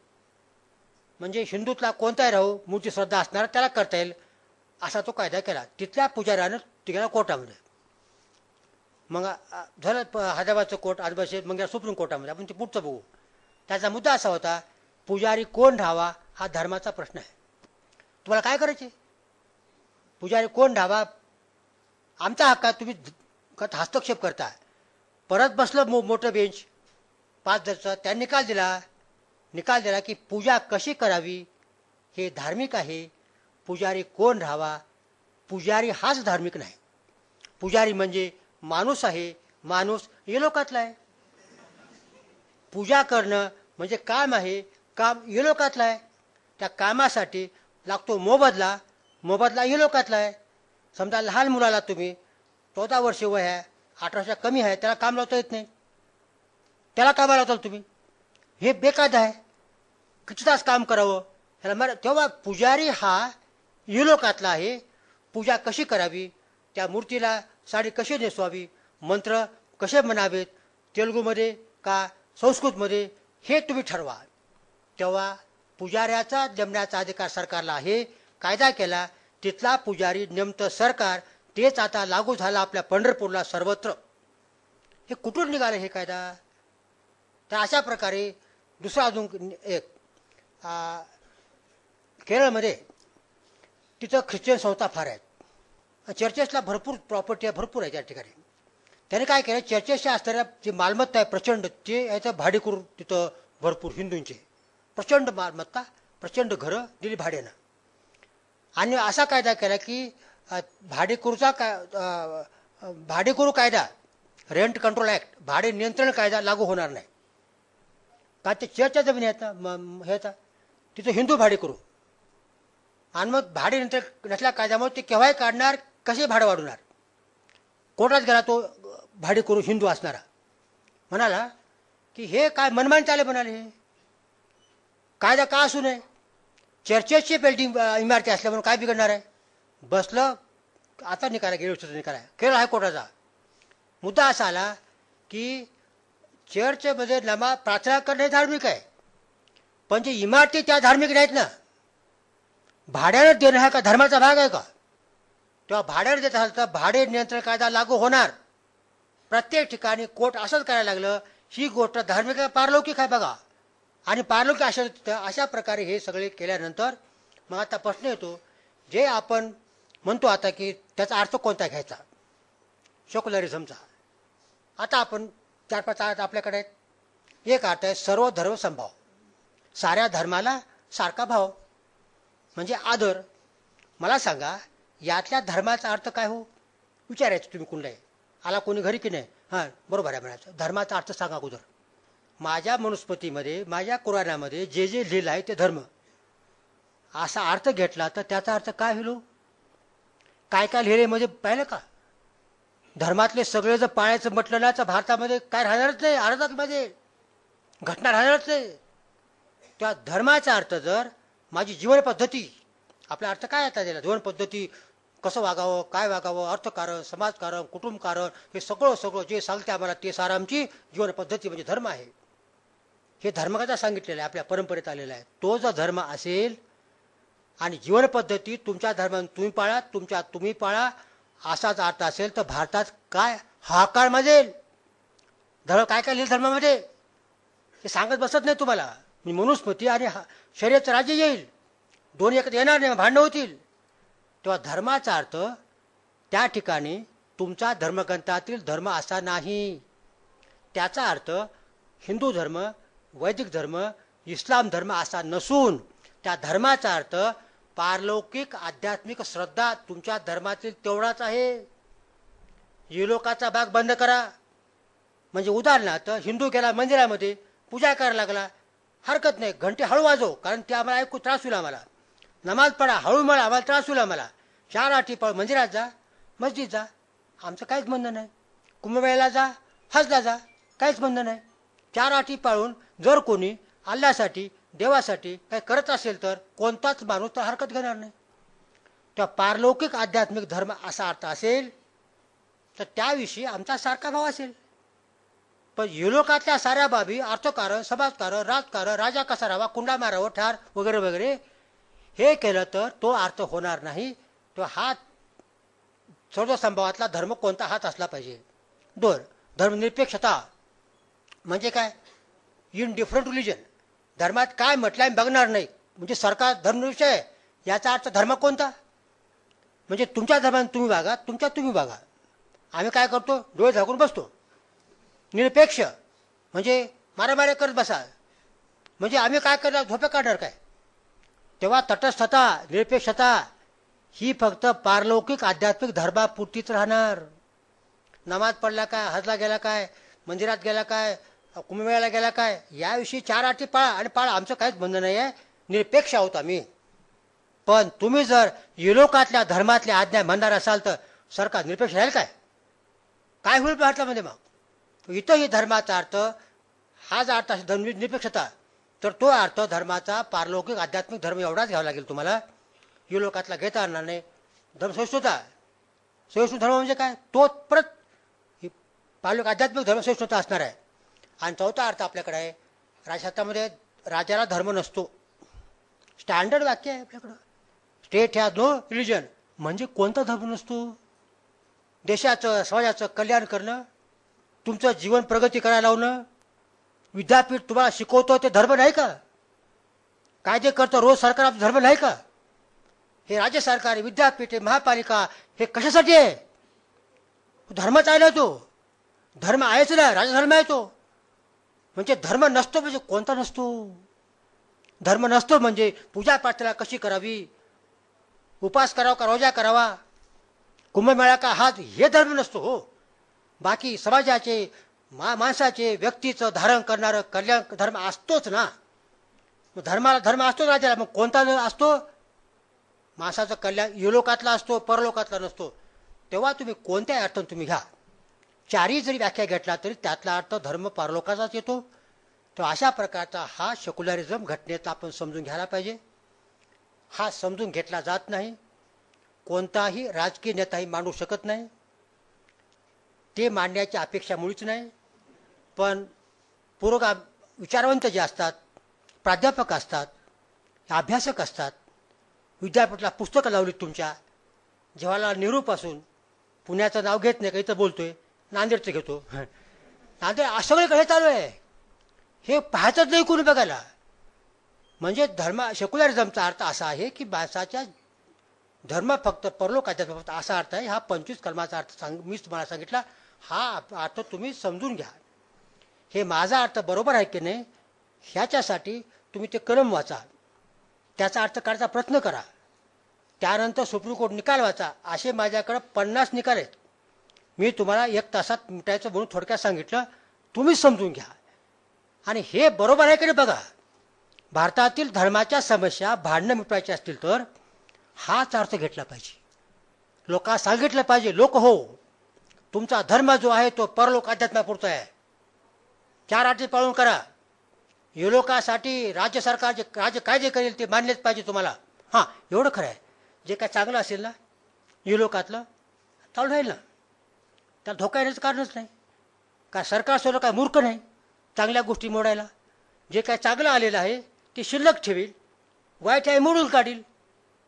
म्हणजे हिंदूतला कोणताही राहू, मूर्ती श्रद्धा असणारा त्याला करता येईल, असा तो कायदा केला. तिथल्या पुजाऱ्यानं ते गेला कोर्टामध्ये. मग झालं हैदराबादचं कोर्ट, आदिवासी, मग सुप्रीम कोर्टामध्ये. आपण ते पुढचं बघू. त्याचा मुद्दा असा होता, पुजारी कोण राहावा हा धर्माचा प्रश्न आहे. तुम्हाला काय करायचे, पुजारी कोण राहावा आमचा हक्कात, तुम्ही हस्तक्षेप करता. परत बसलं मोठं बेंच 5 जजचं, त्यांनी निकाल दिला की पूजा कशी करावी हे धार्मिक आहे, पुजारी कोण राहावा, पुजारी हाच धार्मिक नाही. पुजारी म्हणजे माणूस आहे, माणूस इहलोकातला आहे. पूजा करणं म्हणजे काम आहे, काम इहलोकातलं आहे. त्या कामासाठी लागतो मोबदला, मोबदला इहलोकातला आहे. समजा लहान मुलाला तुम्ही 14 वर्षे वय आहे, 18 वर्षा कमी आहे, त्याला काम लावता येत नाही, त्याला कामाला लावताल तुम्ही, हे बेकायदा आहे. किती तास काम करावं ह्याला. तेव्हा पुजारी हा इहलोकातला आहे. पूजा कशी करावी, त्या मूर्तीला साडी कशी नेसवावी, मंत्र कसे म्हणावेत, तेलुगूमध्ये का संस्कृतमध्ये, हे तुम्ही ठरवा. तेव्हा पुजाऱ्याचा नेमण्याचा अधिकार सरकारला आहे. कायदा केला, तिथला पुजारी नेमतं सरकार. तेच आता लागू झालं आपल्या पंढरपूरला सर्वत्र. हे कुठून निघाले हे कायदा? तर अशा प्रकारे दुसरा अजून एक, केरळमध्ये तिथं ख्रिश्चन संस्था फार आहेत. चर्चेसला भरपूर प्रॉपर्टी आहे, भरपूर आहे त्या ठिकाणी. त्याने काय केलं, चर्चेसच्या असणाऱ्या जी मालमत्ता आहे प्रचंड, ते याचं भाडेकरू तिथं भरपूर हिंदूंचे, प्रचंड मालमत्ता, प्रचंड घरं दिली भाड्यानं. आणि असा कायदा केला की भाडेकरू कायदा, रेंट कंट्रोल ॲक्ट, भाडे नियंत्रण कायदा लागू होणार नाही. का ते चर्चच्या जमिनी आहेत ना हे आता तिथं हिंदू भाडे करू आणि मग भाडे नंतर नसल्या कायद्यामुळे ते केव्हाही काढणार, कसे भाडं वाढवणार. कोर्टात गेला तो भाडे करू हिंदू असणारा, म्हणाला की हे काय मनमानी चाले म्हणाले, हे कायदा का असू नये, चर्चेची बिल्डिंग इमारती असल्या म्हणून काय बिघडणार आहे. बसलं आता निकाला, गेल्या वर्षीचा निकाल आहे केरळ हायकोर्टाचा. मुद्दा असा आला की चर्चमध्ये प्रार्थना करणे धार्मिक आहे, पण जे इमारती त्या धार्मिक नाहीत ना. भाड्यानं देणं हा का धर्माचा भाग आहे का. तेव्हा भाड्यानं देत असेल तर भाडे नियंत्रण कायदा लागू होणार. प्रत्येक ठिकाणी कोर्ट असंच करायला लागलं, ही गोष्ट धार्मिक आहे पारलौकिक आहे बघा. आणि पारलौकिक अशा प्रकारे हे सगळे केल्यानंतर मग आता प्रश्न येतो, जे आपण म्हणतो आता की त्याचा अर्थ कोणता घ्यायचा, सेक्युलरिझमचा. आता आपण 4-5 अर्थ आपल्याकडे आहेत. एक अर्थ आहे सर्व धर्म संभाव, साऱ्या धर्माला सारखा भाव म्हणजे आदर. मला सांगा यातल्या धर्माचा अर्थ काय हो, विचारायचं तुम्ही कुणालाही. आला कोणी घरी की नाही, हां बरोबर आहे म्हणायचं. धर्माचा अर्थ सांगा अगोदर. माझ्या मनुस्मृतीमध्ये, माझ्या कुराणामध्ये जे जे लिहिलं आहे ते धर्म, असा अर्थ घेतला तर त्याचा अर्थ काय होईल. काय काय लिहिले म्हणजे पाहिलं का, धर्मातले सगळे जर पाळायचं म्हटलं ना तर भारतामध्ये काय राहणारच नाही, भारतामध्ये घटना राहणारच नाही. त्या धर्माचा अर्थ जर माझी जीवन पद्धती, आपला अर्थ काय आता त्याला, जीवन पद्धती कसं वागावं, काय वागावं, अर्थकारण, समाजकारण, कुटुंबकारण, हे सगळं सगळं जे सांगते आम्हाला ते सारं आमची जीवन पद्धती म्हणजे धर्म आहे. हे धर्मकथा सांगितलेलं आहे, आपल्या परंपरेत आलेला आहे. तो जर धर्म असेल आणि जीवन पद्धती तुमच्या धर्मात तुम्ही पाळा, तुमच्या तुम्ही पाळा असाच अर्थ असेल तर भारतात काय हाहाकार माजेल. धर्म काय काय लिहिलं धर्मामध्ये हे सांगत बसत नाही तुम्हाला. मी मनुस्मृती आणि शर्यत राज्य येईल, दोन्ही एकत्र येणार नाही, भांडणं होतील. तेव्हा धर्माचा अर्थ त्या ठिकाणी तुमचा धर्मग्रंथातील धर्म असा नाही. त्याचा अर्थ हिंदू धर्म, वैदिक धर्म, इस्लाम धर्म असा नसून त्या धर्माचा अर्थ पारलौकिक आध्यात्मिक श्रद्धा तुमच्या धर्मातील तेवढाच आहे. युलोकाचा भाग बंद करा. म्हणजे उदाहरणार्थ हिंदू गेला मंदिरामध्ये पूजा करायला लागला, हरकत नाही, घंटे हळू वाजव, कारण ते आम्हाला ऐकू त्रास होईल. आम्हाला नमाज पडा हळू म्हणा, आम्हाला त्रास होईल. आम्हाला 4 आठी पळ मंदिरात जा, मस्जिद जा, आमचं काहीच बंधन नाही. कुंभमेळ्याला जा, हजला जा, काहीच बंधन नाही. 4 आठी पाळून जर कोणी अल्लासाठी देवासाठी काही करत असेल तर कोणताच माणूस तर हरकत घेणार नाही. तेव्हा पारलौकिक आध्यात्मिक धर्म असा अर्थ असेल तर त्याविषयी आमचा सारखा भाव असेल. पण युलोकातल्या साऱ्या बाबी, अर्थकारण, समाजकारण, राजकारण, राजा कसा राहावा, कुंडा मारावं, ठार वगैरे वगैरे, हे केलं तर तो अर्थ होणार नाही. तो हा सर्वसंभावातला धर्म कोणता हाच असला पाहिजे. 2 धर्मनिरपेक्षता म्हणजे काय, इन डिफरंट रिलिजन, धर्मात काय म्हटलं आहे बघणार नाही, म्हणजे सरकार धर्मनिरपेक्ष आहे. याचा अर्थ धर्म कोणता, म्हणजे तुमच्या धर्मात तुम्ही वागा, तुमच्या तुम्ही वागा. आम्ही काय करतो, डोळे झाकून बसतो. निरपेक्ष म्हणजे मारामाऱ्या करत बसा, म्हणजे आम्ही काय करणार, झोपे काढणार काय. तेव्हा तटस्थता, निरपेक्षता ही फक्त पारलौकिक आध्यात्मिक धर्मापुरतीच राहणार. नमाज पडला काय, हजला गेला काय, मंदिरात गेला काय, कुंभमेळ्याला गेला काय, याविषयी 4 आठी पाळा आणि पाळा, आमचं काहीच बंधन नाही आहे, निरपेक्ष आहोत आम्ही. पण तुम्ही जर युलोकातल्या धर्मातल्या आज्ञा म्हणणार असाल तर सरकार निरपेक्ष राहील काय, काय होईल भारतामध्ये. मग इथंही धर्माचा अर्थ हा जर अर्थ असेल निरपेक्षता, तर तो अर्थ धर्माचा पारलौकिक आध्यात्मिक धर्म एवढाच घ्यावा लागेल तुम्हाला. युलोकातला घेता येणार नाही. धर्म सहिष्णुता, सहिष्णू धर्म म्हणजे काय, तो परत पारलौकिक आध्यात्मिक धर्म सहिष्णुता असणार आहे. आणि 4था अर्थ आपल्याकडे आहे, राजशास्त्रामध्ये राजाला धर्म नसतो. स्टँडर्ड वाक्य आहे आपल्याकडं, स्टेट हॅज नो रिलिजन, म्हणजे कोणता धर्म नसतो. देशाचं समाजाचं कल्याण करणं, तुमचं जीवन प्रगती करायला लावणं, विद्यापीठ तुम्हाला शिकवतो ते धर्म नाही का, कायदे करतो रोज सरकार आपला धर्म नाही का. हे राज्य सरकार, विद्यापीठ, महापालिका हे कशासाठी आहे, धर्मच आहे ना. तो धर्म आहेच ना, राजधर्म आहे तो. म्हणजे धर्म नसतो म्हणजे कोणता नसतो. धर्म नसतो म्हणजे पूजा प्रार्थना कशी करावी, उपास करावा का रोजा करावा, कुंभमेळा का हात, हे धर्म नसतो हो. बाकी समाजाचे माणसाचे व्यक्तीचं धारण करणारं कल्याण धर्म असतोच ना. मग धर्माला धर्म असतो राजाला, मग कोणता असतो? माणसाचं कल्याण इहलोकातला असतो, परलोकातला नसतो. तेव्हा तुम्ही कोणत्याही अर्थाने तुम्ही घ्या, चारही जरी व्याख्या घेतला तरी त्यातला अर्थ धर्म परलोकाचाच येतो. तर अशा प्रकारचा हा सेक्युलरिझम घटनेचा आपण समजून घ्यायला पाहिजे. हा समजून घेतला जात नाही. कोणताही राजकीय नेताही मांडू शकत नाही. ते मांडण्याची अपेक्षा मुळीच नाही. पण पुरोगाम विचारवंत जे असतात, प्राध्यापक असतात, अभ्यासक असतात, विद्यापीठाला पुस्तकं लावलीत तुमच्या, जवाहरलाल नेहरूपासून, पुण्याचं नाव घेत नाही, काही तर बोलतोय, नांदेडचं घेतो, नांदेड सगळीकडे चालू आहे. हे पाहतच नाही कोणी बघायला. म्हणजे सेक्युलरिझमचा अर्थ असा आहे की माणसाच्या धर्म फक्त परलोकाचा फक्त असा अर्थ आहे. हा 25 कलमाचा अर्थ मी तुम्हाला सांगितला. हा अर्थ तुम्ही समजून घ्या. हे माझा अर्थ बरोबर आहे की नाही ह्याच्यासाठी तुम्ही ते कलम वाचा, त्याचा अर्थ काढायचा प्रयत्न करा, त्यानंतर सुप्रीम कोर्ट निकाल वाचा. असे माझ्याकडे 50 निकाल आहेत. मी तुम्हाला 1 तासात मिटायचं म्हणून थोडक्यात सांगितलं. तुम्ही समजून घ्या आणि हे बरोबर आहे की नाही बघा. भारतातील धर्माच्या समस्या भांडणं मिटवायच्या असतील तर हाच अर्थ घेतला पाहिजे. लोकांना सांगितलं पाहिजे, लोक हो, तुमचा धर्म जो आहे तो परलोक अध्यात्मापुरता आहे. 4 अटी पाळून करा. युलोकासाठी राज्य सरकार जे राज्य कायदे करेल ते मानलेच पाहिजे तुम्हाला. हां, एवढं खरं आहे. जे काय चांगलं असेल ना युलोकातलं चालू राहील ना, त्याला धोका येण्याचं कारणच नाही. का सरकार सोडलं काय मूर्ख नाही चांगल्या गोष्टी मोडायला. जे काय चांगलं आलेलं आहे ते शिल्लक ठेवील, वाईट आहे मोडून काढील.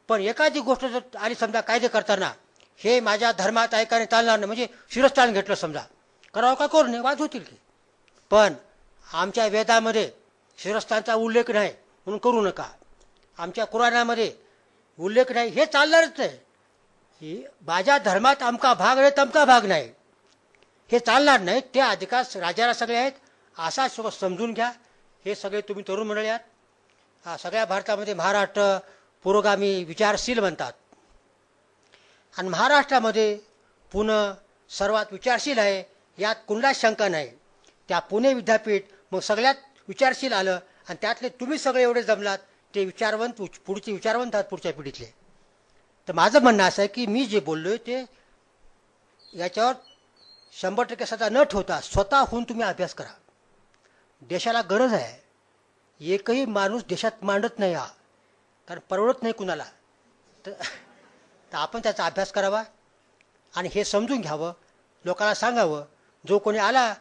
पण एखादी गोष्ट जर आली समजा कायदे करताना हे माझ्या धर्मात ऐकाने चालणार नाही म्हणजे शिरस्थान घेतलं समजा, करावं का करू नये, वाद होतील की. पण आमच्या वेदामध्ये शिरस्थानचा उल्लेख नाही म्हणून करू नका, आमच्या कुराणामध्ये उल्लेख नाही, हे चालणारच नाही. माझ्या धर्मात अमका भाग नाही तमका भाग नाही, हे चालणार नाही. ते अधिकार राजाला सगळे आहेत असा समजून घ्या. हे सगळे तुम्ही तरुण मंडळी आहात. सगळ्या भारतामध्ये महाराष्ट्र पुरोगामी विचारशील म्हणतात आणि महाराष्ट्रामध्ये पुणे सर्वात विचारशील आहे, यात कुणालाच शंका नाही. त्या पुणे विद्यापीठ मग सगळ्यात विचारशील आलं आणि त्यातले तुम्ही सगळे एवढे जमलात ते विचारवंत, पुढचे विचारवंत आहात पुढच्या पिढीतले. तर माझं म्हणणं असं आहे की मी जे बोललोय ते याच्यावर 100% सध्या न ठेवता स्वतःहून तुम्ही अभ्यास करा. देशाला गरज आहे. एकही माणूस देशात मांडत नाही हा, कारण परवडत नाही कुणाला. तर आपण त्याचा अभ्यास करावा आणि हे समजून घ्यावं, लोकांना सांगावं. जो कोणी आला,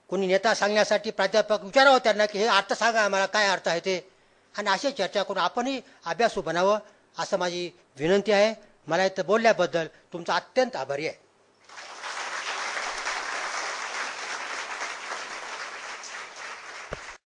कोणी नेता सांगण्यासाठी, प्राध्यापक विचारावं त्यांना की हे अर्थ सांगा आम्हाला, काय अर्थ आहे ते, आणि अशी चर्चा करून आपणही अभ्यासू बनावं असं माझी विनंती आहे. मला इथं बोलल्याबद्दल तुमचा अत्यंत आभारी आहे.